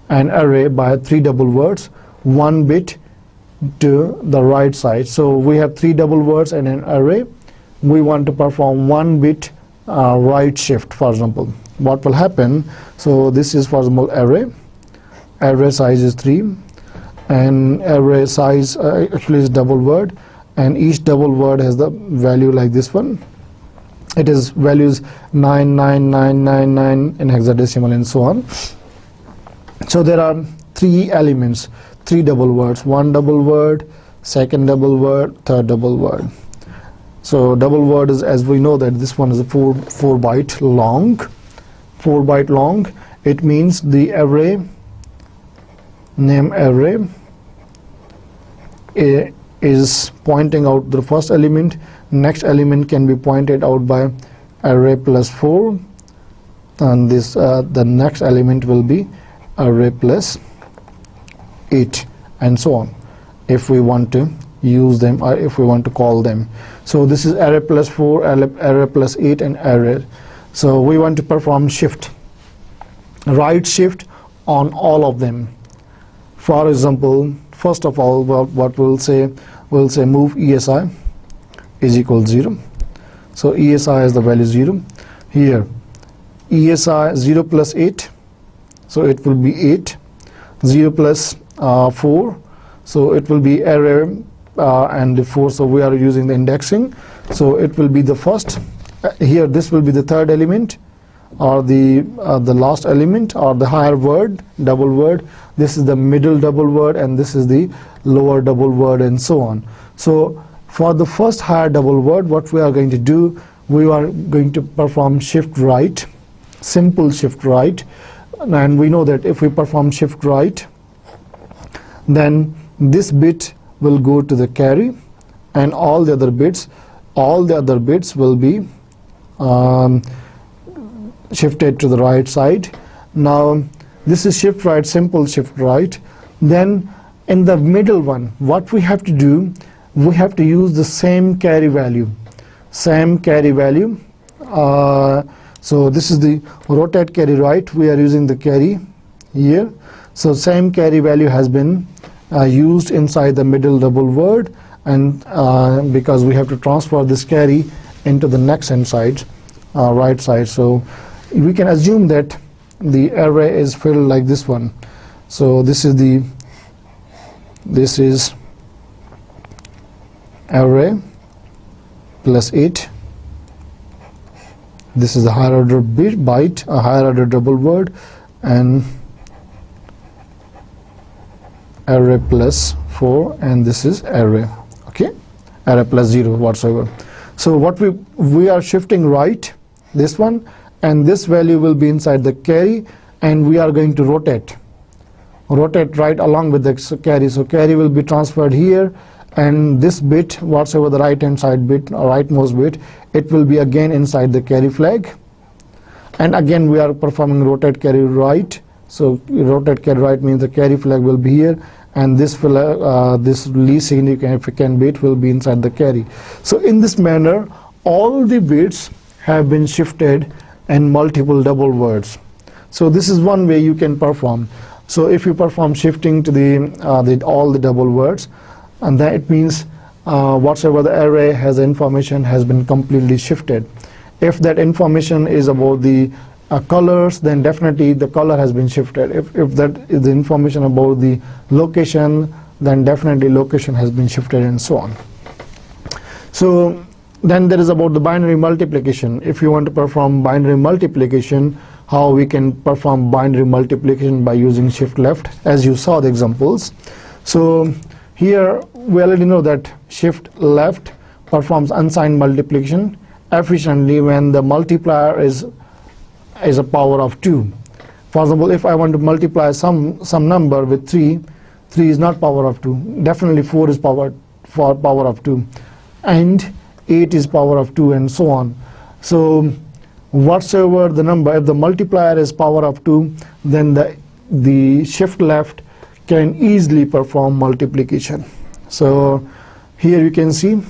an array by 3 double words, 1 bit to the right side. So we have 3 double words in an array. We want to perform 1 bit right shift, for example. What will happen? So this is, for example, array size is 3, and array size actually is double word, and each double word has the value like this one. It is values 99999 in hexadecimal, and so on. So there are 3 elements, 3 double words, 1 double word, second double word, third double word. So double word is, as we know, that this one is a 4 byte long. 4 byte long. It means the array name array is pointing out the first element. Next element can be pointed out by array plus 4, and this the next element will be array plus 8, and so on, if we want to use them or if we want to call them. So this is array plus 4, array plus 8, and array. So we want to perform shift, right shift on all of them. For example, first of all, what we'll say move ESI is equal 0. So ESI has the value 0. Here ESI 0 plus 8, so it will be 8. 0 plus 4, so it will be array and the 4, so we are using the indexing. So it will be the first, here this will be the third element, or the last element, or the higher word, double word. This is the middle double word, and this is the lower double word, and so on. So for the first higher double word, what we are going to do, we are going to perform shift right, simple shift right, and we know that if we perform shift right, then this bit will go to the carry, and all the other bits will be shifted to the right side. Now this is shift right, simple shift right. Then in the middle one, what we have to do, we have to use the same carry value. So this is the rotate carry right, we are using the carry here. So same carry value has been used inside the middle double word, and because we have to transfer this carry into the next side, right side. So we can assume that the array is filled like this one. So this is array plus 8. This is the higher order byte, a higher order double word, and array plus 4, and this is array, okay, array plus 0 whatsoever. So what we are shifting right, this one, and this value will be inside the carry, and we are going to rotate right along with the carry. So carry will be transferred here, and this bit, whatsoever the right hand side bit or rightmost bit, it will be again inside the carry flag, and again we are performing rotate carry right. So rotate carry right means the carry flag will be here, and this least significant bit will be inside the carry. So in this manner, all the bits have been shifted in multiple double words. So this is one way you can perform. So if you perform shifting to all the double words, and that it means whatsoever the array has information has been completely shifted. If that information is about the colors, then definitely the color has been shifted. If that is the information about the location, then definitely location has been shifted, and so on. So then there is about the binary multiplication. If you want to perform binary multiplication, how we can perform binary multiplication by using shift left, as you saw the examples. So here we already know that shift left performs unsigned multiplication efficiently when the multiplier is a power of 2. For example, if I want to multiply some number with 3 is not power of 2. Definitely 4 is power of 2, and 8 is power of 2, and so on. So whatsoever the number, if the multiplier is power of 2, then the shift left can easily perform multiplication. So here you can see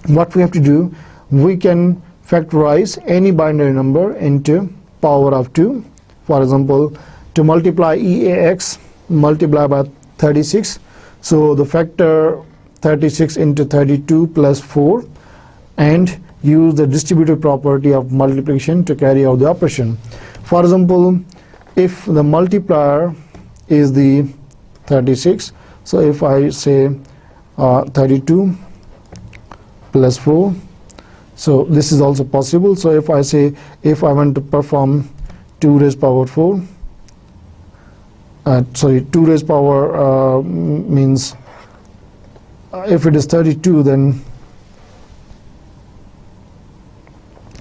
what we have to do. We can factorize any binary number into power of 2. For example, to multiply EAX, multiply by 36. So the factor 36 into 32 plus 4, and use the distributive property of multiplication to carry out the operation. For example, if the multiplier is the 36, so if I say 32 plus 4, so this is also possible. So if I say, if I want to perform 2 raised power 4, 2 raised power means if it is 32, then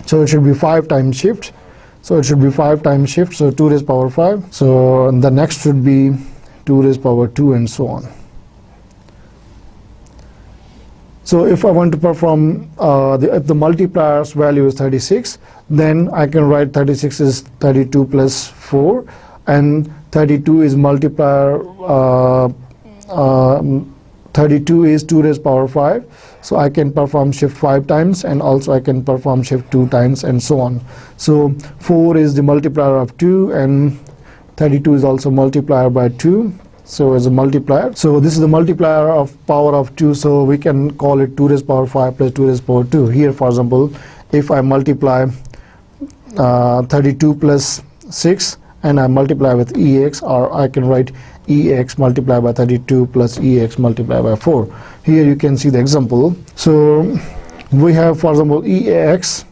so it should be 5 times shift. So it should be 5 times shift, so 2 raised power 5. So the next should be 2 raised power 2, and so on. So if I want to perform, if the multiplier's value is 36, then I can write 36 is 32 plus 4, and 32 is multiplier, 32 is 2 raised power 5. So I can perform shift 5 times, and also I can perform shift 2 times, and so on. So 4 is the multiplier of 2, and 32 is also multiplier by 2. So as a multiplier, so this is the multiplier of power of 2, so we can call it 2 raised power 5 plus 2 raised power 2. Here, for example, if I multiply 32 plus 6 and I multiply with EX, or I can write EX multiplied by 32 plus EX multiplied by 4. Here you can see the example. So we have, for example, EAX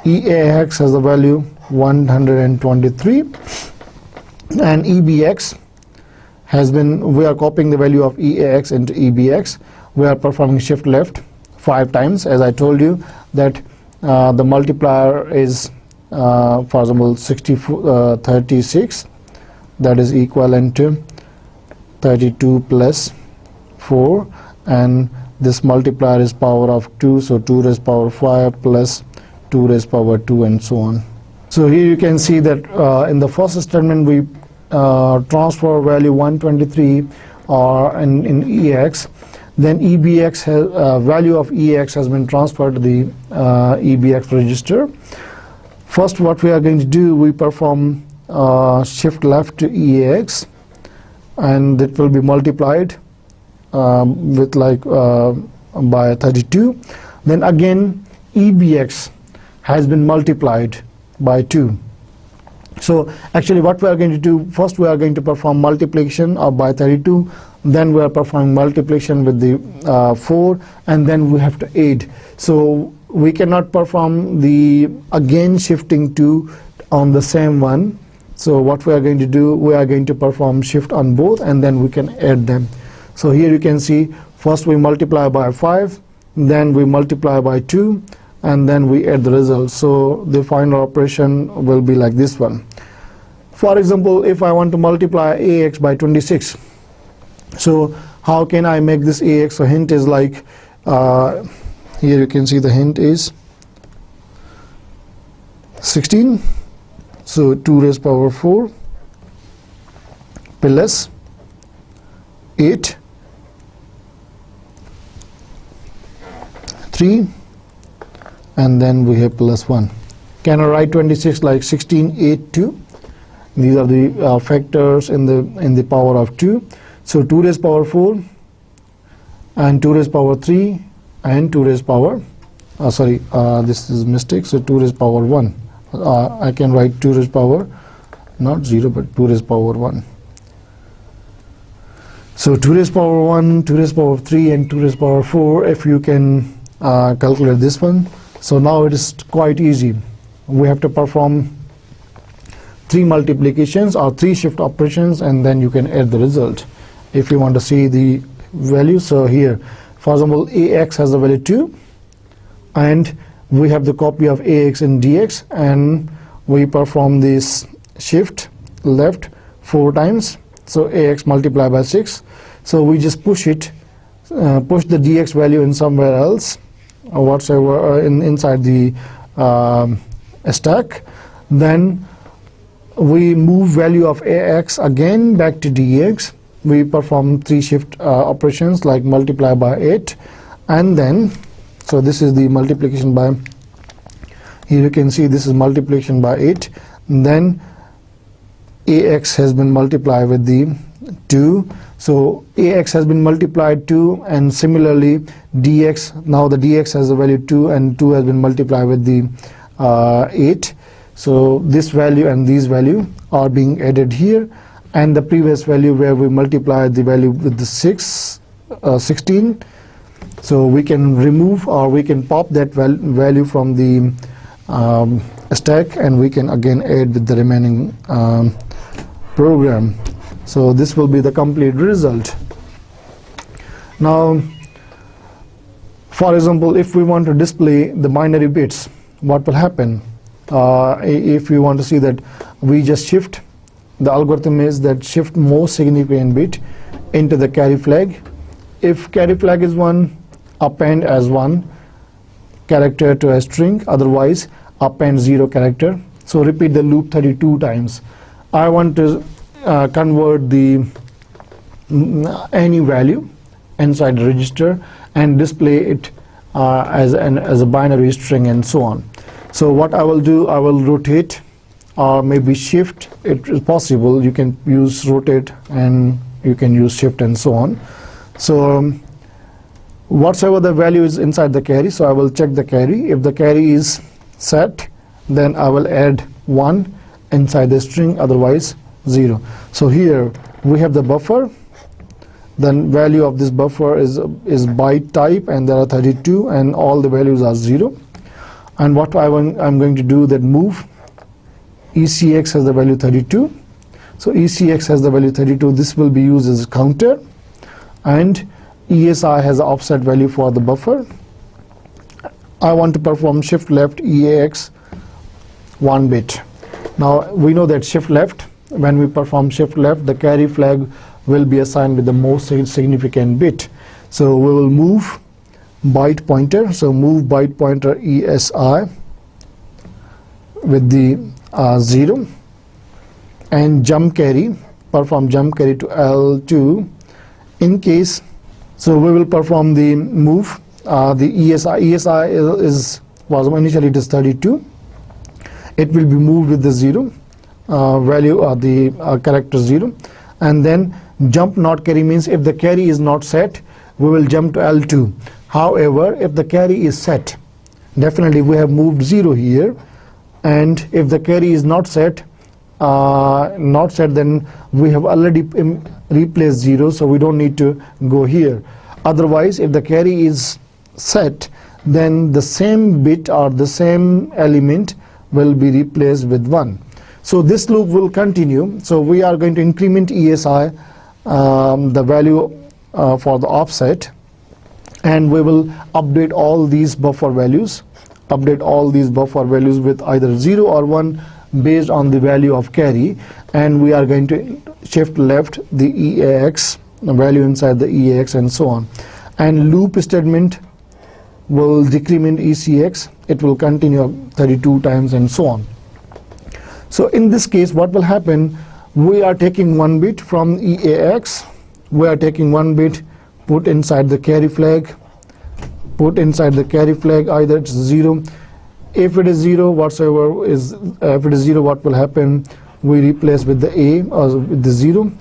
has the value 123, and EBX has been, we are copying the value of EAX into EBX. We are performing shift left 5 times, as I told you that the multiplier is for example 36, that is equivalent to 32 plus 4, and this multiplier is power of 2, so 2 raised power 5 plus 2 raised power 2, and so on. So here you can see that in the first statement we transfer value 123 or in EX, then EBX has value of EX has been transferred to the EBX register. First, what we are going to do, we perform shift left to EAX, and it will be multiplied with by 32. Then again EBX has been multiplied by 2. So actually what we are going to do, first we are going to perform multiplication by 32, then we are performing multiplication with the 4, and then we have to add. So we cannot perform the again shifting 2 on the same one. So what we are going to do, we are going to perform shift on both, and then we can add them. So here you can see, first we multiply by 5, then we multiply by 2, and then we add the result. So the final operation will be like this one. For example, if I want to multiply AX by 26, so how can I make this AX? So hint is like, here you can see the hint is 16, so 2 raised power 4 plus 8, 3, and then we have plus 1. Can I write 26 like 16, 8, 2? These are the factors in the power of 2. So 2 raised power 4 and 2 raised power 3 and 2 raised power this is mistake, so 2 raised power 1. I can write 2 raised power not 0 but 2 raised power 1. So 2 raised power 1, 2 raised power 3 and 2 raised power 4, if you can calculate this one. So now it is quite easy. We have to perform 3 multiplications or 3 shift operations, and then you can add the result. If you want to see the value, so here for example ax has the value 2 and we have the copy of ax in dx, and we perform this shift left 4 times, so ax multiplied by 6. So we just push the dx value in somewhere else or whatsoever inside the stack. Then we move value of ax again back to dx. We perform 3 shift operations like multiply by 8, and then so this is the multiplication by, here you can see this is multiplication by 8. Then ax has been multiplied with the 2, so ax has been multiplied 2, and similarly dx, now the dx has the value 2 and 2 has been multiplied with the 8. So this value and these value are being added here, and the previous value where we multiplied the value with the 16. So we can remove or we can pop that value from the stack, and we can again add with the remaining program. So this will be the complete result. Now for example, if we want to display the binary bits, what will happen? If you want to see that, we just shift, the algorithm is that shift most significant bit into the carry flag. If carry flag is 1, append as 1 character to a string, otherwise append 0 character. So repeat the loop 32 times. I want to convert the any value inside the register and display it as a binary string and so on. So what I will do, I will rotate or maybe shift. It is possible, you can use rotate and you can use shift and so on. So whatsoever the value is inside the carry, so I will check the carry. If the carry is set, then I will add 1 inside the string, otherwise 0. So here we have the buffer, then value of this buffer is byte type, and there are 32 and all the values are 0. And what I'm going to do, that move ECX has the value 32. So ECX has the value 32, this will be used as a counter, and ESI has the offset value for the buffer. I want to perform shift left EAX 1 bit. Now we know that shift left, when we perform shift left, the carry flag will be assigned with the most significant bit. So we will move byte pointer, so move byte pointer ESI with the 0, and jump carry, perform jump carry to L2 in case. So we will perform the move, the ESI was initially it is 32. It will be moved with the 0 value or the character 0, and then jump not carry means if the carry is not set, we will jump to L2. However, if the carry is set, definitely we have moved 0 here, and if the carry is not set, then we have already replaced 0, so we don't need to go here. Otherwise, if the carry is set, then the same bit or the same element will be replaced with 1. So this loop will continue. So we are going to increment ESI, the value for the offset, and we will update all these buffer values, with either 0 or 1 based on the value of carry, and we are going to shift left the EAX, the value inside the EAX, and so on. And loop statement will decrement ECX, it will continue 32 times and so on. So in this case, what will happen, we are taking 1 bit from EAX, we are taking 1 bit, put inside the carry flag, either it's 0. If it is 0, if it is 0, what will happen, we replace with the A or with the 0,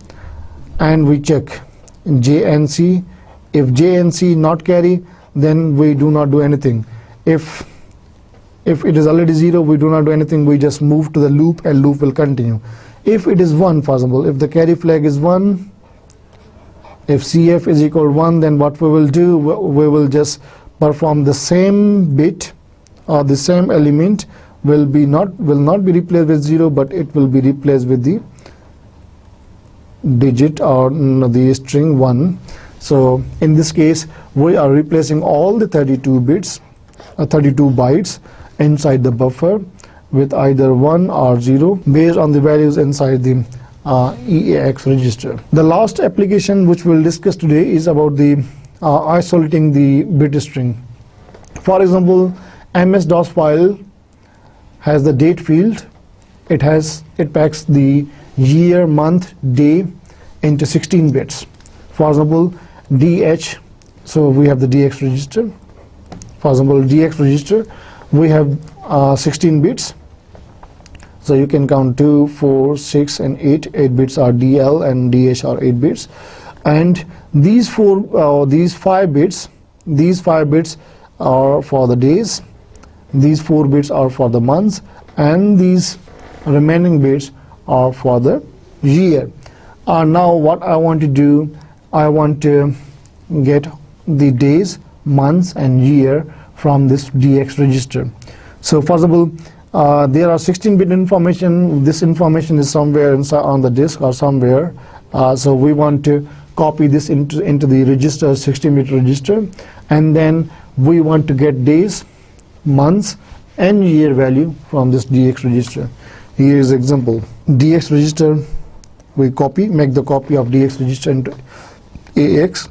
and we check J and C. If J and C not carry, then we do not do anything. If it is already 0, we do not do anything, we just move to the loop and loop will continue. If it is 1, for example, if the carry flag is 1, if CF is equal to 1, then what we will do, we will just perform the same bit or the same element will not be replaced with 0, but it will be replaced with the digit or the string 1. So in this case, we are replacing all the 32 bytes inside the buffer with either 1 or 0 based on the values inside the EAX register. The last application which we'll discuss today is about the isolating the bit string. For example, MS-DOS file has the date field. It packs the year, month, day into 16 bits. For example, DH, so we have the DX register. For example, DX register, we have 16 bits. So you can count 2, 4, 6, and 8. 8 bits are DL and DH are 8 bits. And these 5 bits are for the days. These 4 bits are for the months, and these remaining bits are for the year. Now what I want to do, I want to get the days, months, and year from this DX register. So for example, there are 16-bit information. This information is somewhere inside on the disk or somewhere. So we want to copy this into the register, 16-bit register, and then we want to get days, months, and year value from this DX register. Here is example. DX register, we make the copy of DX register into AX,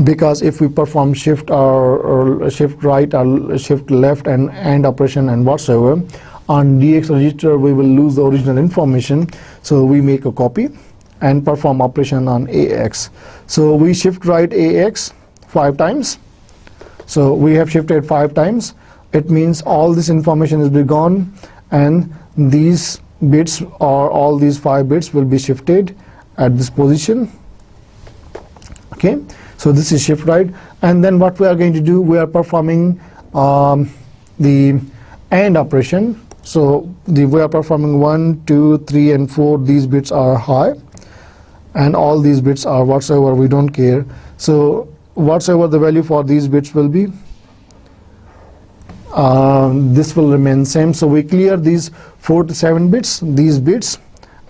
because if we perform shift or shift right or shift left and AND operation and whatsoever on DX register, we will lose the original information. So we make a copy and perform operation on AX. So we shift right AX 5 times. So we have shifted 5 times. It means all this information is be gone, and these bits or all these 5 bits will be shifted at this position. Okay, so this is shift right, and then what we are going to do, we are performing the AND operation. So we are performing 1, 2, 3, and 4. These bits are high, and all these bits are whatsoever, we don't care. So whatsoever the value for these bits will be, this will remain same. So we clear these 4 to 7 bits, these bits,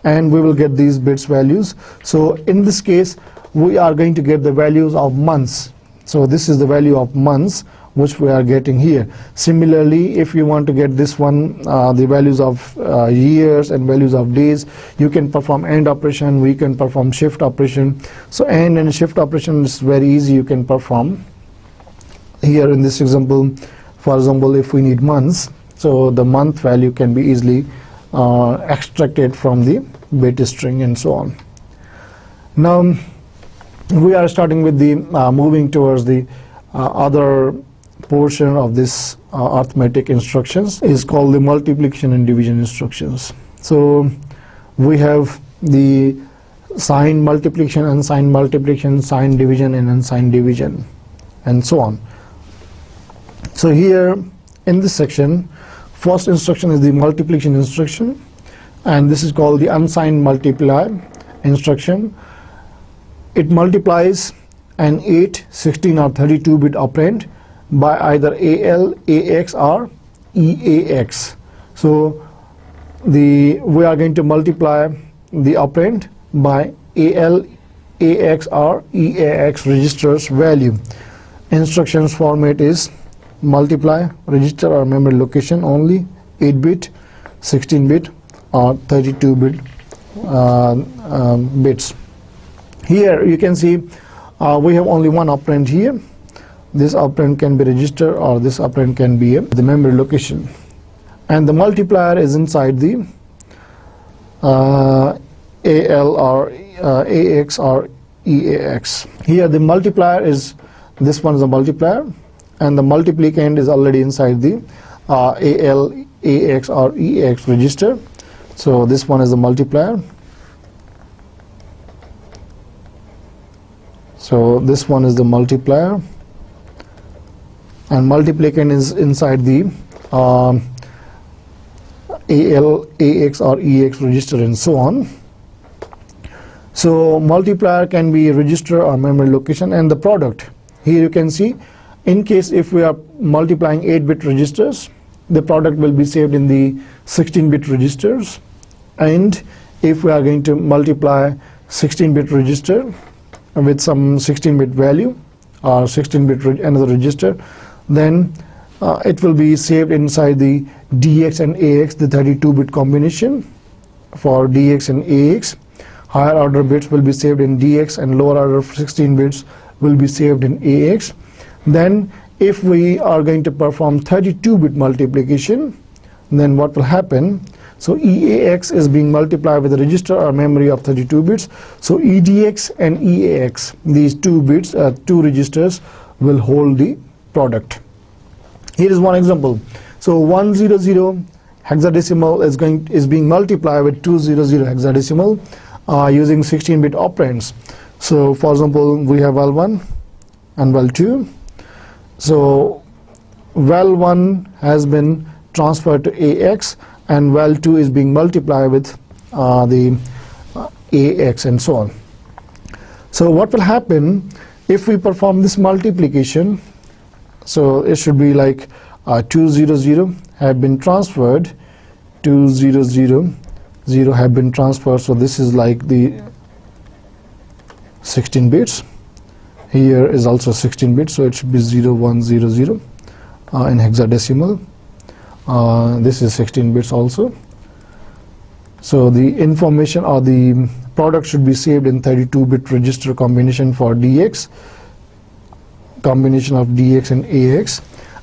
and we will get these bits values. So in this case, we are going to get the values of months. So this is the value of months which we are getting here. Similarly, if you want to get this one, the values of years and values of days, you can perform AND operation, we can perform shift operation. So AND and shift operation is very easy, you can perform. Here in this example, for example, if we need months, so the month value can be easily extracted from the bit string and so on. Now we are starting with the moving towards the other portion of this arithmetic instructions, is called the multiplication and division instructions. So we have the signed multiplication, unsigned multiplication, signed division, and unsigned division, and so on. So here in this section, first instruction is the multiplication instruction, and this is called the unsigned multiply instruction. It multiplies an 8, 16, or 32-bit operand by either AL, AX, or EAX. So we are going to multiply the operand by AL, AX, or EAX registers value. Instructions format is multiply register or memory location only, 8-bit, 16-bit, or 32-bit bits. Here you can see we have only one operand here. This operand can be register, or this operand can be the memory location, and the multiplier is inside the AL or AX or EAX. Here the multiplier is, this one is a multiplier, and the multiplicand is already inside the AL, AX, or EAX register. So this one is the multiplier. So this one is the multiplier, and multiplication is inside the AL, AX or EX register and so on. So multiplier can be register or memory location, and the product. Here you can see, in case if we are multiplying 8-bit registers, the product will be saved in the 16-bit registers, and if we are going to multiply 16-bit register with some 16-bit value or 16-bit another register, then it will be saved inside the DX and AX, the 32-bit combination for DX and AX. Higher order bits will be saved in DX, and lower order 16 bits will be saved in AX. Then if we are going to perform 32-bit multiplication, then what will happen? So EAX is being multiplied with a register or memory of 32 bits. So EDX and EAX, these two bits, two registers, will hold the product. Here is one example. So 100 hexadecimal is being multiplied with 200 hexadecimal using 16-bit operands. So for example, we have val1 and val2. So val1 has been transferred to AX, and val2 is being multiplied with the AX and so on. So what will happen if we perform this multiplication? So it should be like 200 have been transferred, 200 have been transferred. So this is like the 16 bits. Here is also 16 bits, so it should be 0100 in hexadecimal. This is 16 bits also. So the information or the product should be saved in 32-bit register combination for DX, combination of DX and AX,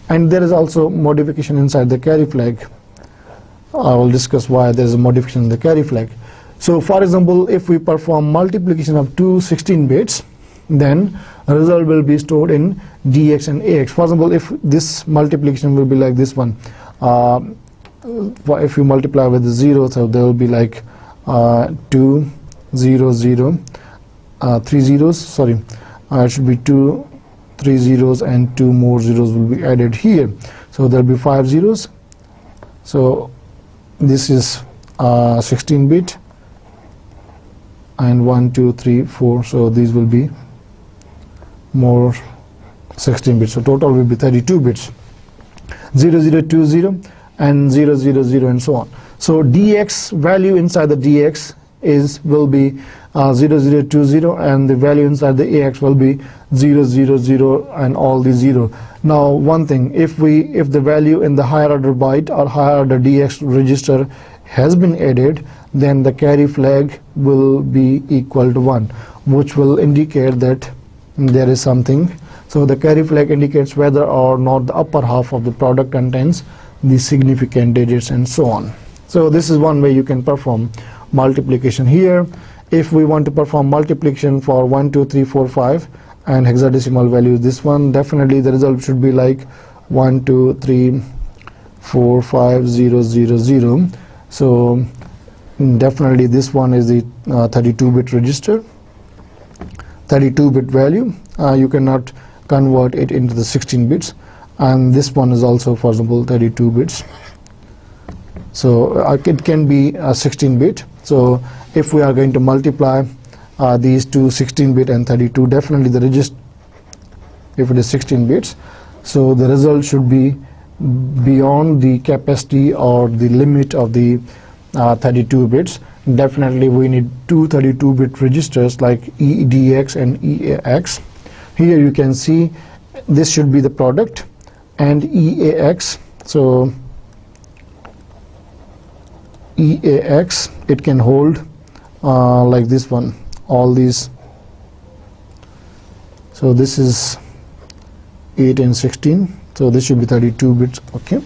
and there is also modification inside the carry flag. I will discuss why there is a modification in the carry flag. So for example, if we perform multiplication of two 16 bits, then a result will be stored in DX and AX. For example, if this multiplication will be like this one, if you multiply with the 0, so there will be like 2 0 0 3 zeros, sorry, it should be 2 3 zeros and 2 more zeros will be added here, so there will be 5 zeros. So this is 16-bit, and 1 2 3 4, so these will be more 16 bits, so total will be 32 bits, 0020 and 000 and so on. So DX value inside the DX will be 0020, and the value inside the AX will be 000 and all the 0. Now one thing, if the value in the higher order byte or higher order DX register has been added, then the carry flag will be equal to 1, which will indicate that there is something. So the carry flag indicates whether or not the upper half of the product contains the significant digits and so on. So this is one way you can perform multiplication. Here, if we want to perform multiplication for 1 2 3 4 5 and hexadecimal values, this one, definitely the result should be like 1 2 3 4 5 0 0 0. So definitely this one is the 32-bit register, 32-bit value. You cannot convert it into the 16 bits, and this one is also, for example, 32 bits. So it can be a 16-bit. So if we are going to multiply these two, 16-bit and 32, definitely the register, if it is 16 bits, so the result should be beyond the capacity or the limit of the 32 bits. Definitely we need two 32-bit registers like EDX and EAX. Here you can see this should be the product, and EAX, so EAX, it can hold like this one, all these. So this is 8 and 16, so this should be 32 bits. Okay,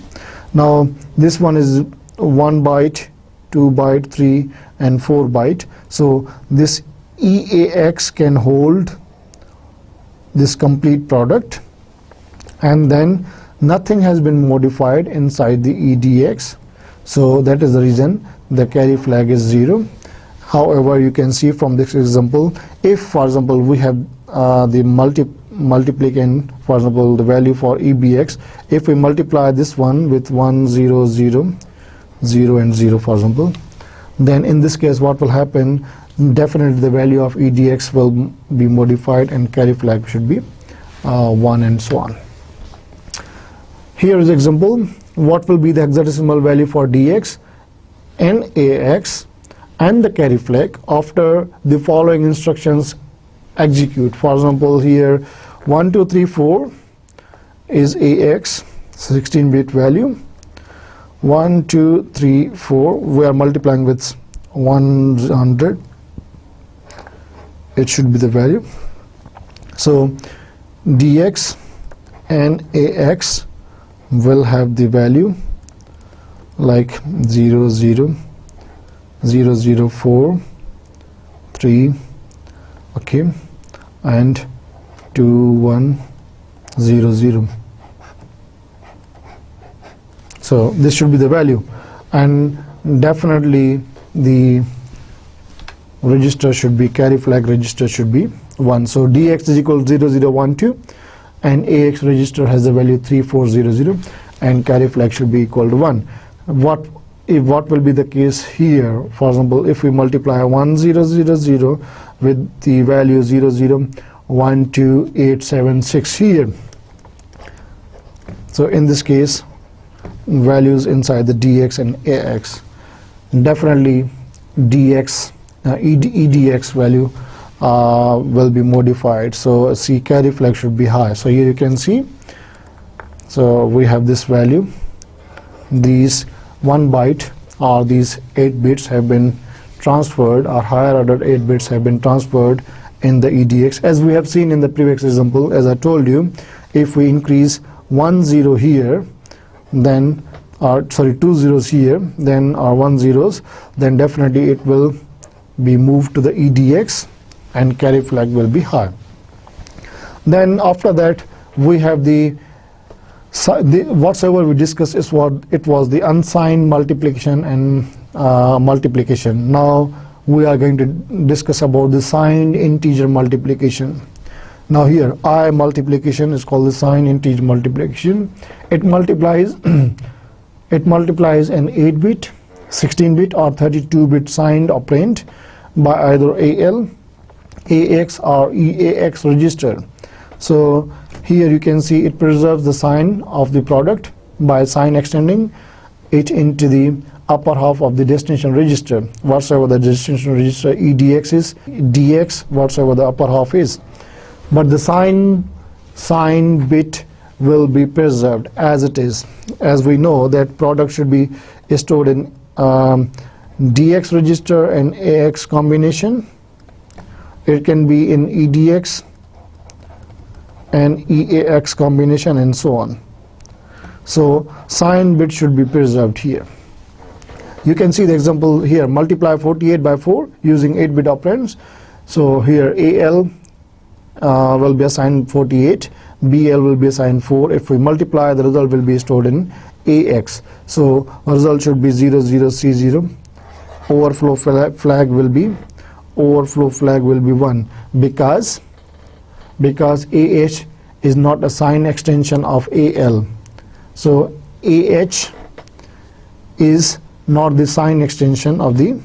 now this one is 1 byte, 2 byte, 3 and 4 byte. So this EAX can hold this complete product, and then nothing has been modified inside the EDX. So that is the reason the carry flag is 0. However, you can see from this example, if for example we have the multiplicand, for example the value for EBX, if we multiply this one with 1 0 0 0 and 0 for example, then in this case what will happen, definitely the value of EDX will be modified and carry flag should be 1 and so on. Here is example, what will be the hexadecimal value for DX and AX and the carry flag after the following instructions execute. For example, here 1 2 3 4 is AX 16-bit value. 1 2 3 4 we are multiplying with 100, it should be the value. So DX and AX will have the value like 0 0 0 0 4 3, okay, and 2 1 0 0. So this should be the value, and definitely the register should be, carry flag register should be 1. So DX is equal to 0 0 1 2 and AX register has the value 3 4 0 0 and carry flag should be equal to 1. What will be the case here? For example, if we multiply 1 0 0 0 with the value 0 0 1 2 8 7 6 here, so in this case values inside the DX and AX, definitely DX EDX value will be modified. So see, carry flag should be high. So here you can see, so we have this value, these 1 byte or these 8 bits have been transferred, or higher order 8 bits have been transferred in the EDX. As we have seen in the previous example, as I told you, if we increase 1 0 here, then sorry 2 zeros here, then or 1 zeros, then definitely it will be moved to the EDX and carry flag will be high. Then after that we have the whatsoever we discussed is what it was, the unsigned multiplication and multiplication. Now we are going to discuss about the signed integer multiplication. Now here I multiplication is called the signed integer multiplication. It multiplies it multiplies an 8-bit, 16-bit or 32-bit signed operand by either AL, AX or EAX register. So here you can see it preserves the sign of the product by sign extending it into the upper half of the destination register, whatsoever the destination register EDX is, DX whatsoever the upper half is. But the sign bit will be preserved as it is. As we know that product should be stored in DX register and AX combination. It can be in EDX and EAX combination and so on. So sign bit should be preserved here. You can see the example here, multiply 48 by 4 using 8-bit operands. So here AL will be assigned 48, BL will be assigned 4. If we multiply, the result will be stored in AX. So result should be 0 0 C 0. Overflow flag will be 1 because AH is not a sign extension of AL. So AH is not the sign extension of the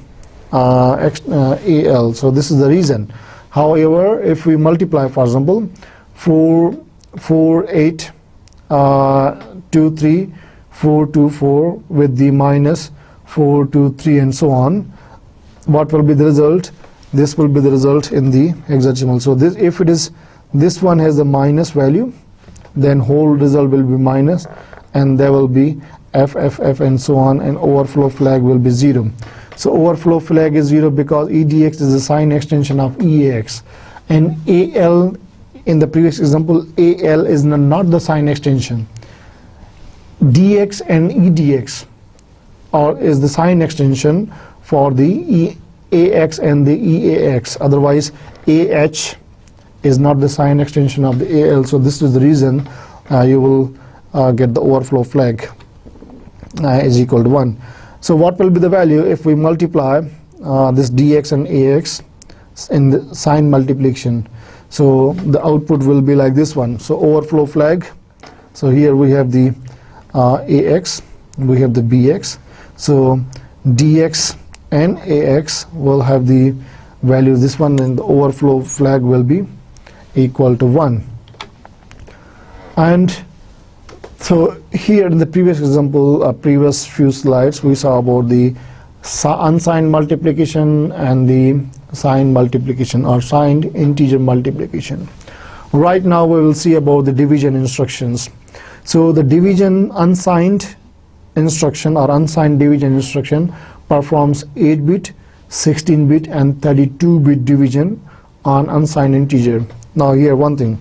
AL. So this is the reason. However, if we multiply, for example, 4 8 2 3 4 2 4 with the minus 4 2 3 and so on, what will be the result? This will be the result in the hexadecimal. So this, if it is, this one has a minus value, then whole result will be minus, and there will be F and so on, and overflow flag will be 0. So overflow flag is 0 because EDX is a sign extension of EAX, and AL in the previous example, AL is not the sign extension. DX and EDX is the sign extension for the AX and the EAX. Otherwise, AH is not the sign extension of the AL. So this is the reason you will get the overflow flag is equal to 1. So what will be the value if we multiply this dx and ax in the sign multiplication? So the output will be like this one. So overflow flag. So here we have the ax, we have the bx. So dx and ax will have the value this one, and the overflow flag will be equal to 1. And so here in the previous example, previous few slides, we saw about the unsigned multiplication and the signed multiplication or signed integer multiplication. Right now we will see about the division instructions. So the division unsigned instruction or unsigned division instruction performs 8-bit, 16-bit and 32-bit division on unsigned integer. Now here one thing,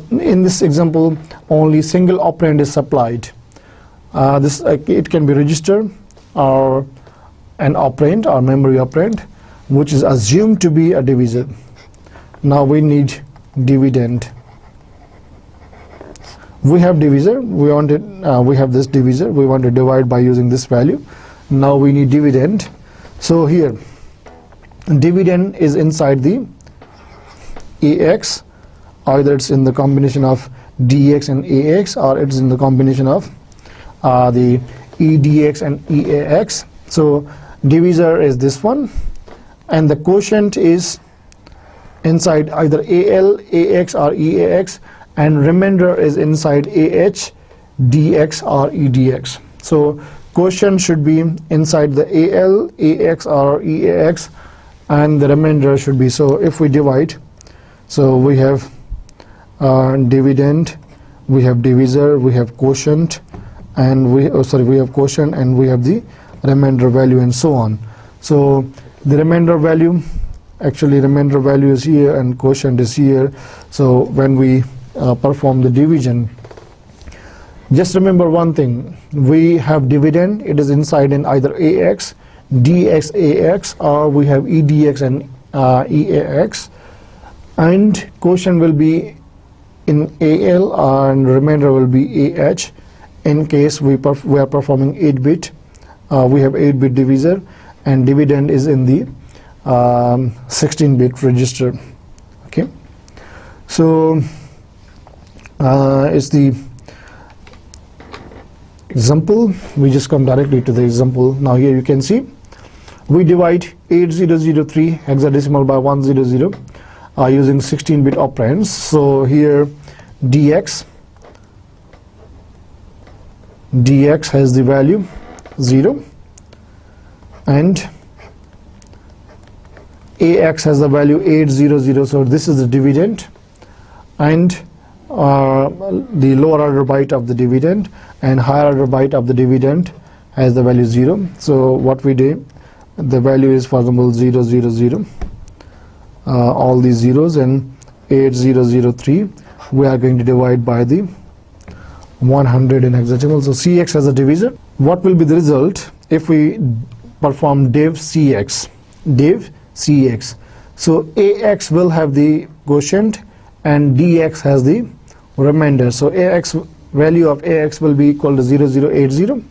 in this example only single operand is supplied. It can be register or an operand or memory operand which is assumed to be a divisor. Now we need dividend. We have divisor, we have this divisor, we want to divide by using this value. Now we need dividend. So here dividend is inside the ax, either it's in the combination of dx and ax, or it's in the combination of the edx and eax. So divisor is this one, and the quotient is inside either al, ax or eax, and remainder is inside ah, dx or edx. So quotient should be inside the al, ax or eax, and the remainder should be, so if we divide, so we have dividend, we have divisor, we have quotient, and we have quotient and we have the remainder value and so on. So the remainder value, actually remainder value is here and quotient is here. So when we perform the division, just remember one thing, we have dividend, it is inside in either ax, dx, ax, or we have edx and eax, and quotient will be in al and remainder will be ah. In case we are performing 8-bit, we have 8-bit divisor, and dividend is in the 16-bit register. Okay, so it's the example. We just come directly to the example. Now here you can see we divide 8003 hexadecimal by 100 using 16-bit operands. So here dx has the value 0 and ax has the value 800. So this is the dividend, and the lower order byte of the dividend and higher order byte of the dividend has the value 0. So what we do, the value is, for example, 000, all these zeros, and 8003 we are going to divide by the 100 in hexadecimal. So cx has a divisor. What will be the result if we perform div cx? So ax will have the quotient and dx has the remainder. So value of ax will be equal to 0080.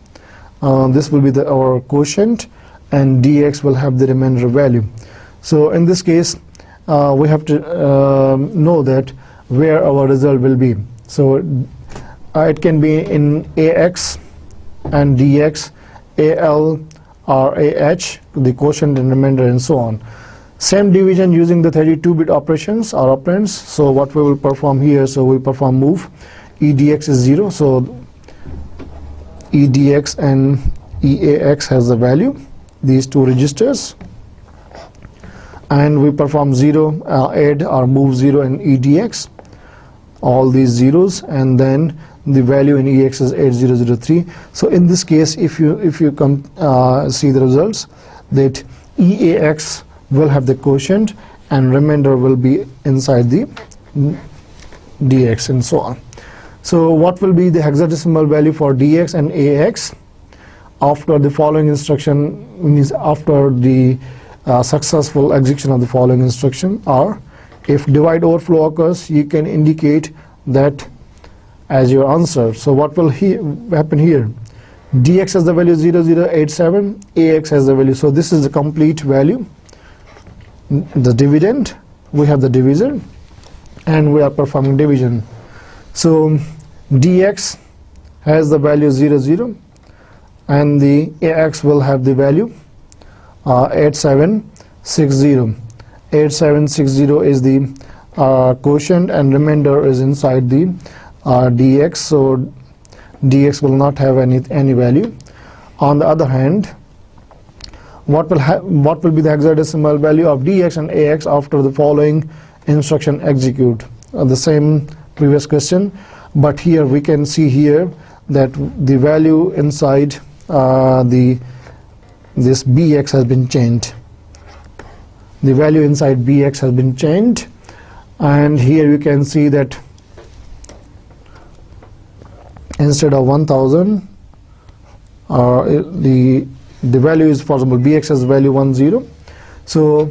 This will be our quotient, and dx will have the remainder value. So in this case we have to know that where our result will be. So it can be in ax and dx, al or ah, the quotient and remainder and so on. Same division using the 32-bit operations or operands. So what we will perform here, so we perform move, edx is 0, so edx and eax has the value, these two registers, and we perform 0, add or move 0 in edx, all these zeros, and then the value in ex is 8003. So in this case, if you come see the results, that eax will have the quotient and remainder will be inside the dx and so on. So what will be the hexadecimal value for dx and ax after the following instruction, means after the successful execution of the following instruction, or if divide overflow occurs, you can indicate that as your answer. So what will happen here? dx has the value 0087, ax has the value. So this is the complete value, the dividend. We have the division and we are performing division. So dx has the value 00 and the ax will have the value 8760. 8760 is the quotient and remainder is inside the dx, so dx will not have any value. On the other hand, what will be the hexadecimal value of dx and ax after the following instruction execute? The same previous question, but here we can see here that the value inside this bx has been changed. The value inside bx has been changed, and here you can see that instead of 1000 the value is, for example, bx has value 10, so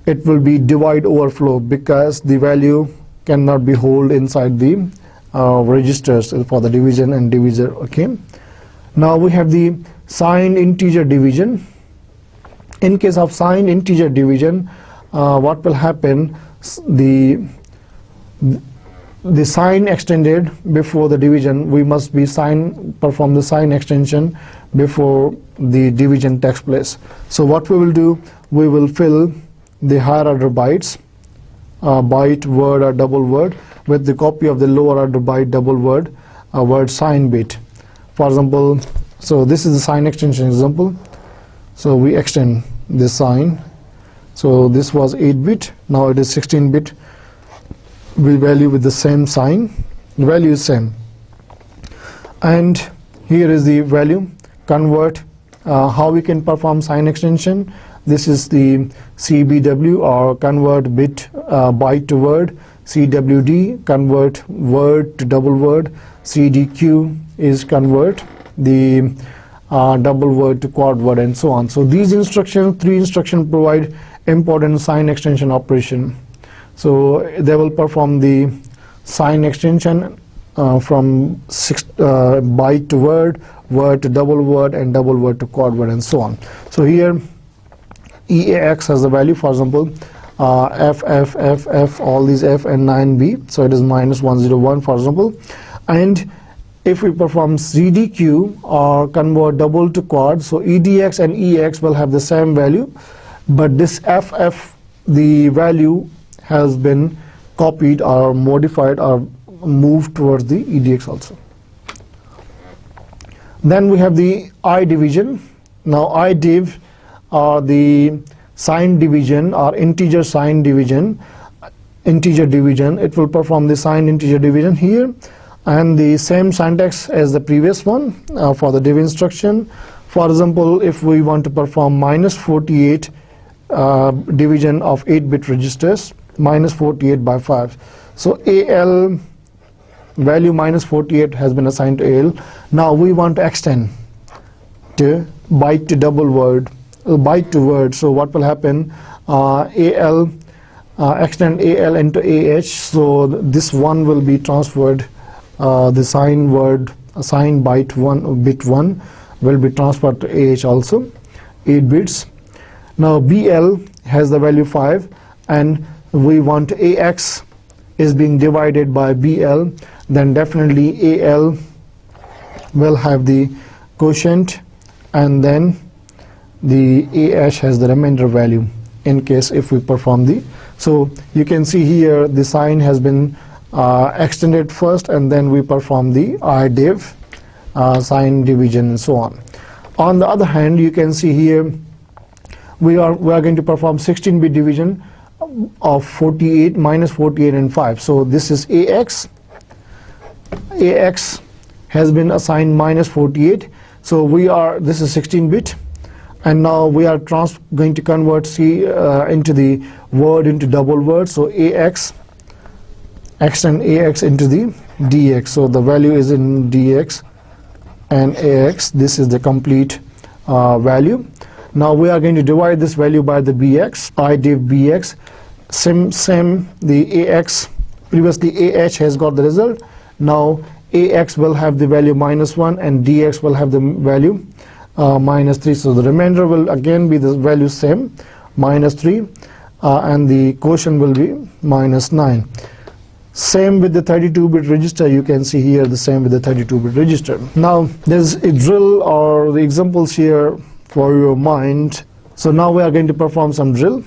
it will be divide overflow because the value cannot be held inside the registers for the division and divisor. Okay, now we have the signed integer division. In case of signed integer division, what will happen, the sign extended before the division, we must be perform the sign extension before the division takes place. So what we will do, we will fill the higher order bytes, byte, word or double word, with the copy of the lower order byte, double word, word sign bit. For example, so this is the sign extension example. So we extend this sign. So this was 8-bit, now it is 16-bit. We value with the same sign, the value is same. And here is the value, convert, how we can perform sign extension. This is the CBW, or convert bit byte to word. CWD, convert word to double word. CDQ is convert the double word to quad word, and so on. So these instructions, 3 instructions, provide important sign extension operation. So they will perform the sign extension from byte to word, word to double word, and double word to quad word, and so on. So here EAX has the value, for example, F, all these F and 9B, so it is -101, for example. And if we perform CDQ or convert double to quad, so EDX and EX will have the same value, but this FF, the value has been copied or modified or moved towards the EDX also. Then we have the I division. Now IDiv, or the sign division or integer sign division, it will perform the signed integer division here, and the same syntax as the previous one for the div instruction. For example, if we want to perform -48 division of 8-bit registers, -48 by 5. So AL value -48 has been assigned to AL. Now we want to extend to byte to double word, byte to word. So what will happen? AL extend AL into AH. So this one will be transferred. The sign word, sign byte 1, bit 1 will be transferred to AH also, 8 bits. Now BL has the value 5, and we want AX is being divided by BL, then definitely AL will have the quotient, and then the AH has the remainder value in case if we perform the. So you can see here the sign has been extended first, and then we perform the IDiv, sign division, and so on. On the other hand, you can see here we are going to perform 16-bit division of 48, -48 and 5. So this is AX. AX has been assigned -48. So this is 16-bit, and now we are going to convert into the word into double word. So AX, extend AX into the DX. So the value is in DX and AX. This is the complete value. Now we are going to divide this value by the BX, IDiv BX. Same, the AX, previously AH has got the result. Now ax will have the value -1 and dx will have the value -3. So the remainder will again be the value same, -3, and the quotient will be -9. Same with the 32-bit register. You can see here the same with the 32-bit register. Now there's a drill or the examples here for your mind. So now we are going to perform some drill.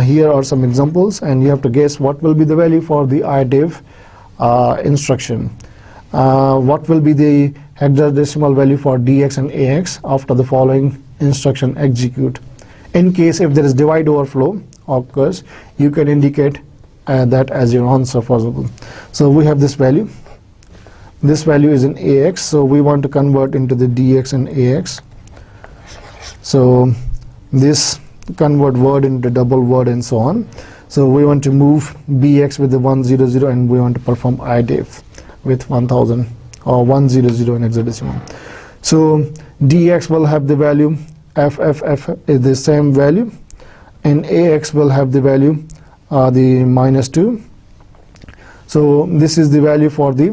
Here are some examples, and you have to guess what will be the value for the IDIV instruction. What will be the hexadecimal value for dx and ax after the following instruction execute. In case if there is divide overflow occurs, you can indicate that as your answer, for example. So we have this value. This value is in ax, so we want to convert into the dx and ax. So this convert word into double word and so on. So we want to move bx with the 100 and we want to perform IDIV with 1000 or 100 in hexadecimal. So dx will have the value f is the same value, and ax will have the value the -2. So this is the value for the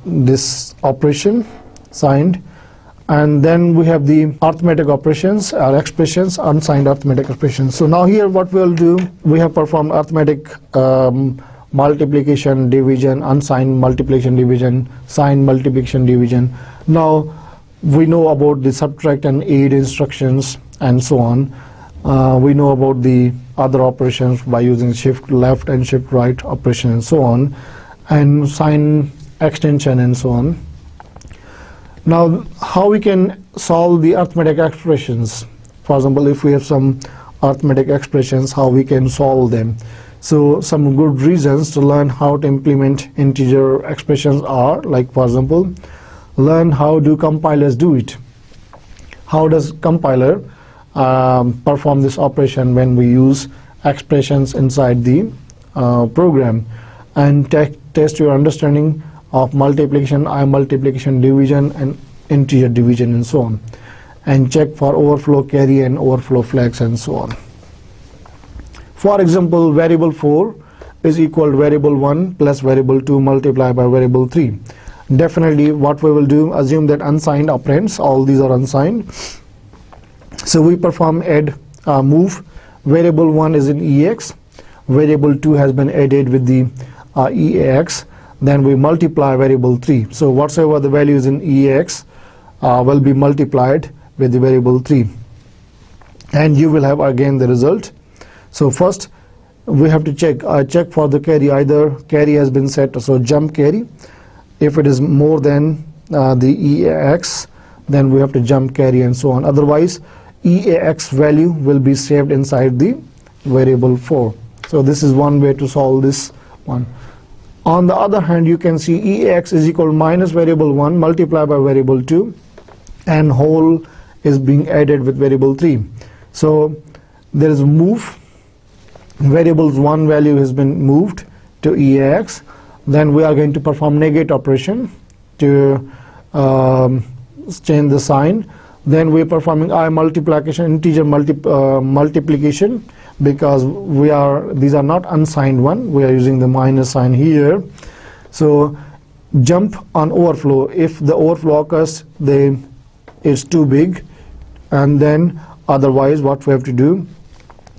this operation signed. And then we have the arithmetic operations or expressions, unsigned arithmetic expressions. So now here what we'll do, we have performed arithmetic multiplication, division, unsigned multiplication, division, signed multiplication, division. Now we know about the subtract and add instructions and so on. We know about the other operations by using shift left and shift right operation and so on, and sign extension and so on. Now how we can solve the arithmetic expressions. For example, if we have some arithmetic expressions, how we can solve them. So some good reasons to learn how to implement integer expressions are, like for example, learn how do compilers do it. How does compiler perform this operation when we use expressions inside the program, and test your understanding of multiplication, multiplication, division, and integer division and so on, and check for overflow carry and overflow flags and so on. For example, variable 4 is equal to variable 1 plus variable 2 multiplied by variable 3. Definitely what we will do, assume that unsigned operands, all these are unsigned. So we perform add move. Variable 1 is in ex, variable 2 has been added with the eax, then we multiply variable 3. So whatsoever the value is in ex will be multiplied with the variable 3, and you will have again the result. So first we have to check for the carry. Either carry has been set, so jump carry. If it is more than the eax, then we have to jump carry and so on. Otherwise eax value will be saved inside the variable 4. So this is one way to solve this one. On the other hand, you can see eax is equal to minus variable 1 multiplied by variable 2, and whole is being added with variable 3. So there is move. Variables 1 value has been moved to eax. Then we are going to perform negate operation to change the sign. Then we are performing multiplication, integer multiplication, because these are not unsigned one. We are using the minus sign here. So jump on overflow. If the overflow occurs, it's too big, and then otherwise what we have to do,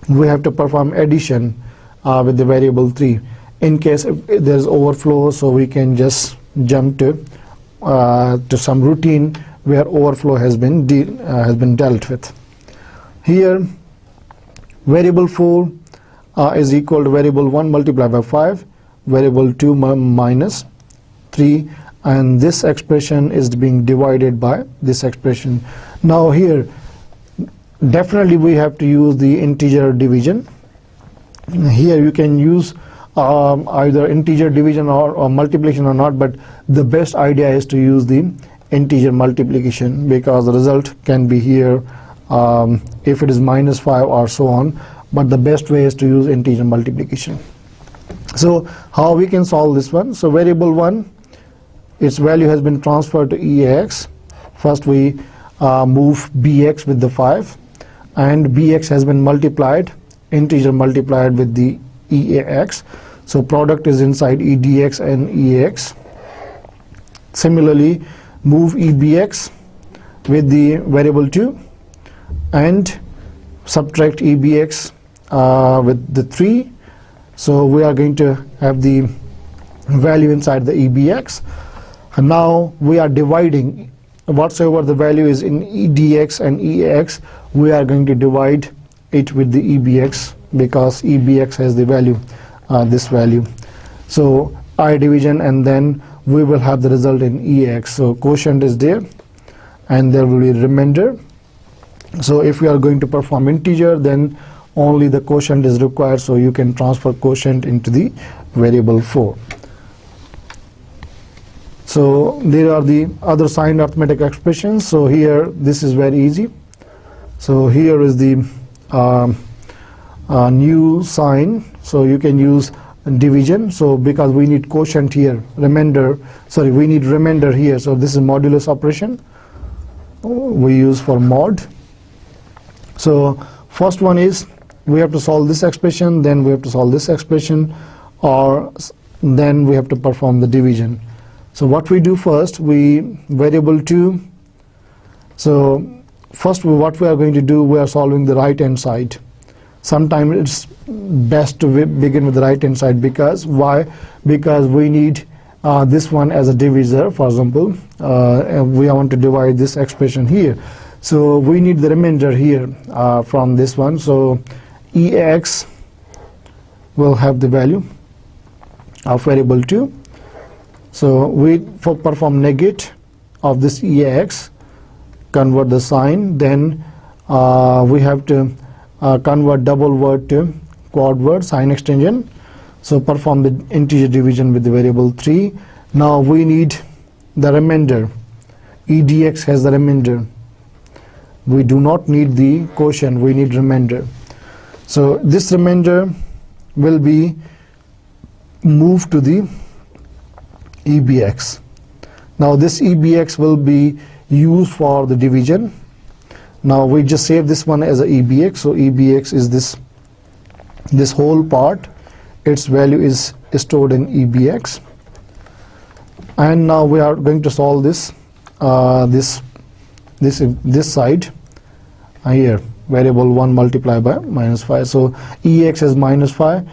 we have to perform addition with the variable 3. In case if there's overflow, so we can just jump to some routine where overflow has been dealt with. Here variable 4 is equal to variable 1 multiplied by 5, variable 2 minus 3, and this expression is being divided by this expression. Now here definitely we have to use the integer division. Here you can use either integer division or multiplication or not, but the best idea is to use the integer multiplication, because the result can be here if it is minus 5 or so on, but the best way is to use integer multiplication. So how we can solve this one? So variable 1, its value has been transferred to eax. First we move bx with the 5, and bx has been multiplied, integer multiplied with the eax. So product is inside EDX and EAX. Similarly, move EBX with the variable 2 and subtract EBX with the 3. So we are going to have the value inside the EBX. And now we are dividing whatsoever the value is in EDX and EAX, we are going to divide it with the EBX because EBX has the value, this value. So I division, and then we will have the result in EAX. So quotient is there and there will be remainder. So if we are going to perform integer, then only the quotient is required, so you can transfer quotient into the variable 4. So there are the other signed arithmetic expressions. So here this is very easy. So here is the new sign. So you can use division. So because we need quotient here, remainder, sorry, we need remainder here. So this is modulus operation we use for mod. So first one is we have to solve this expression, then we have to solve this expression, or then we have to perform the division. So what we do first, we variable 2. So first what we are going to do, we are solving the right hand side. Sometimes it's best to begin with the right hand side, because why? Because we need this one as a divisor. For example, we want to divide this expression here, so we need the remainder here from this one. So EX will have the value of variable 2. So we perform negate of this EX, convert the sign, then we have to convert double word to quad word, sign extension. So perform the integer division with the variable 3. Now we need the remainder. EDX has the remainder. We do not need the quotient, we need remainder. So this remainder will be moved to the EBX. Now this EBX will be used for the division. Now we just save this one as a EBX. So EBX is this whole part. Its value is stored in EBX. And now we are going to solve this this side here, variable 1 multiplied by -5. So EX is -5.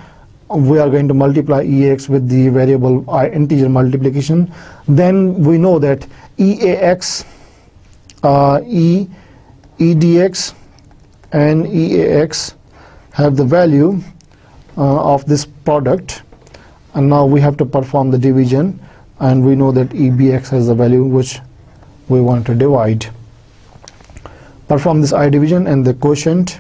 We are going to multiply EX with the variable integer multiplication. Then we know that EAX, EDX and EAX have the value of this product, and now we have to perform the division, and we know that EBX has the value which we want to divide. Perform this I division, and the quotient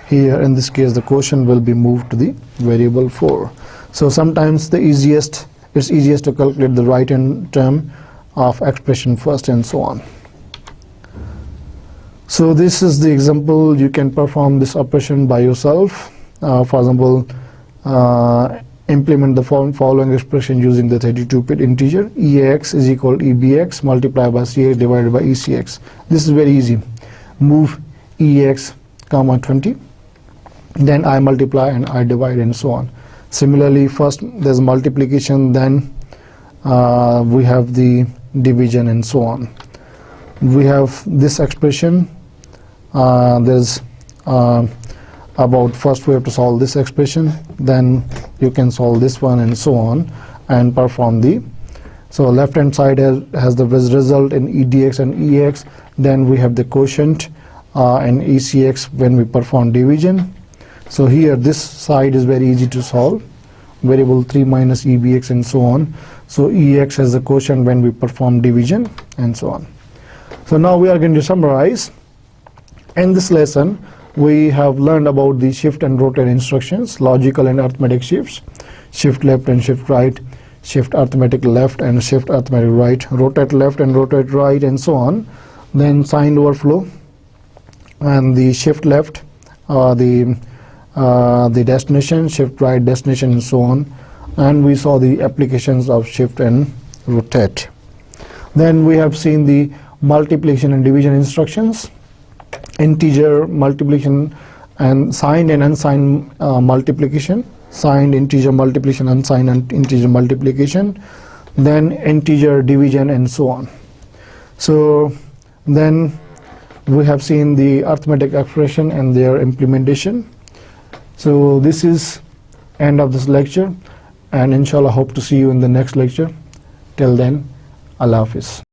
here, in this case the quotient will be moved to the variable 4. So sometimes it's easiest to calculate the right hand term of expression first, and so on. So this is the example. You can perform this operation by yourself. For example, implement the following expression using the 32-bit integer. EAX is equal to EBX multiplied by CX divided by ECX. This is very easy. Move EX, 20. Then I multiply and I divide, and so on. Similarly, first there's multiplication, then we have the division, and so on. We have this expression. There's about, first we have to solve this expression, then you can solve this one, and so on, and perform the. So left hand side has the result in EDX and EX. Then we have the quotient and ECX when we perform division. So here this side is very easy to solve, variable 3 minus EBX, and so on. So EX has the quotient when we perform division, and so on. So now we are going to summarize. In this lesson we have learned about the shift and rotate instructions, logical and arithmetic shifts, shift left and shift right, shift arithmetic left and shift arithmetic right, rotate left and rotate right, and so on. Then signed overflow and the shift left, the destination, shift right, destination, and so on. And we saw the applications of shift and rotate. Then we have seen the multiplication and division instructions, integer multiplication and signed and unsigned multiplication, signed integer multiplication, unsigned integer multiplication, then integer division, and so on. So then we have seen the arithmetic expression and their implementation. So this is end of this lecture, and inshallah hope to see you in the next lecture. Till then, Allah Hafiz.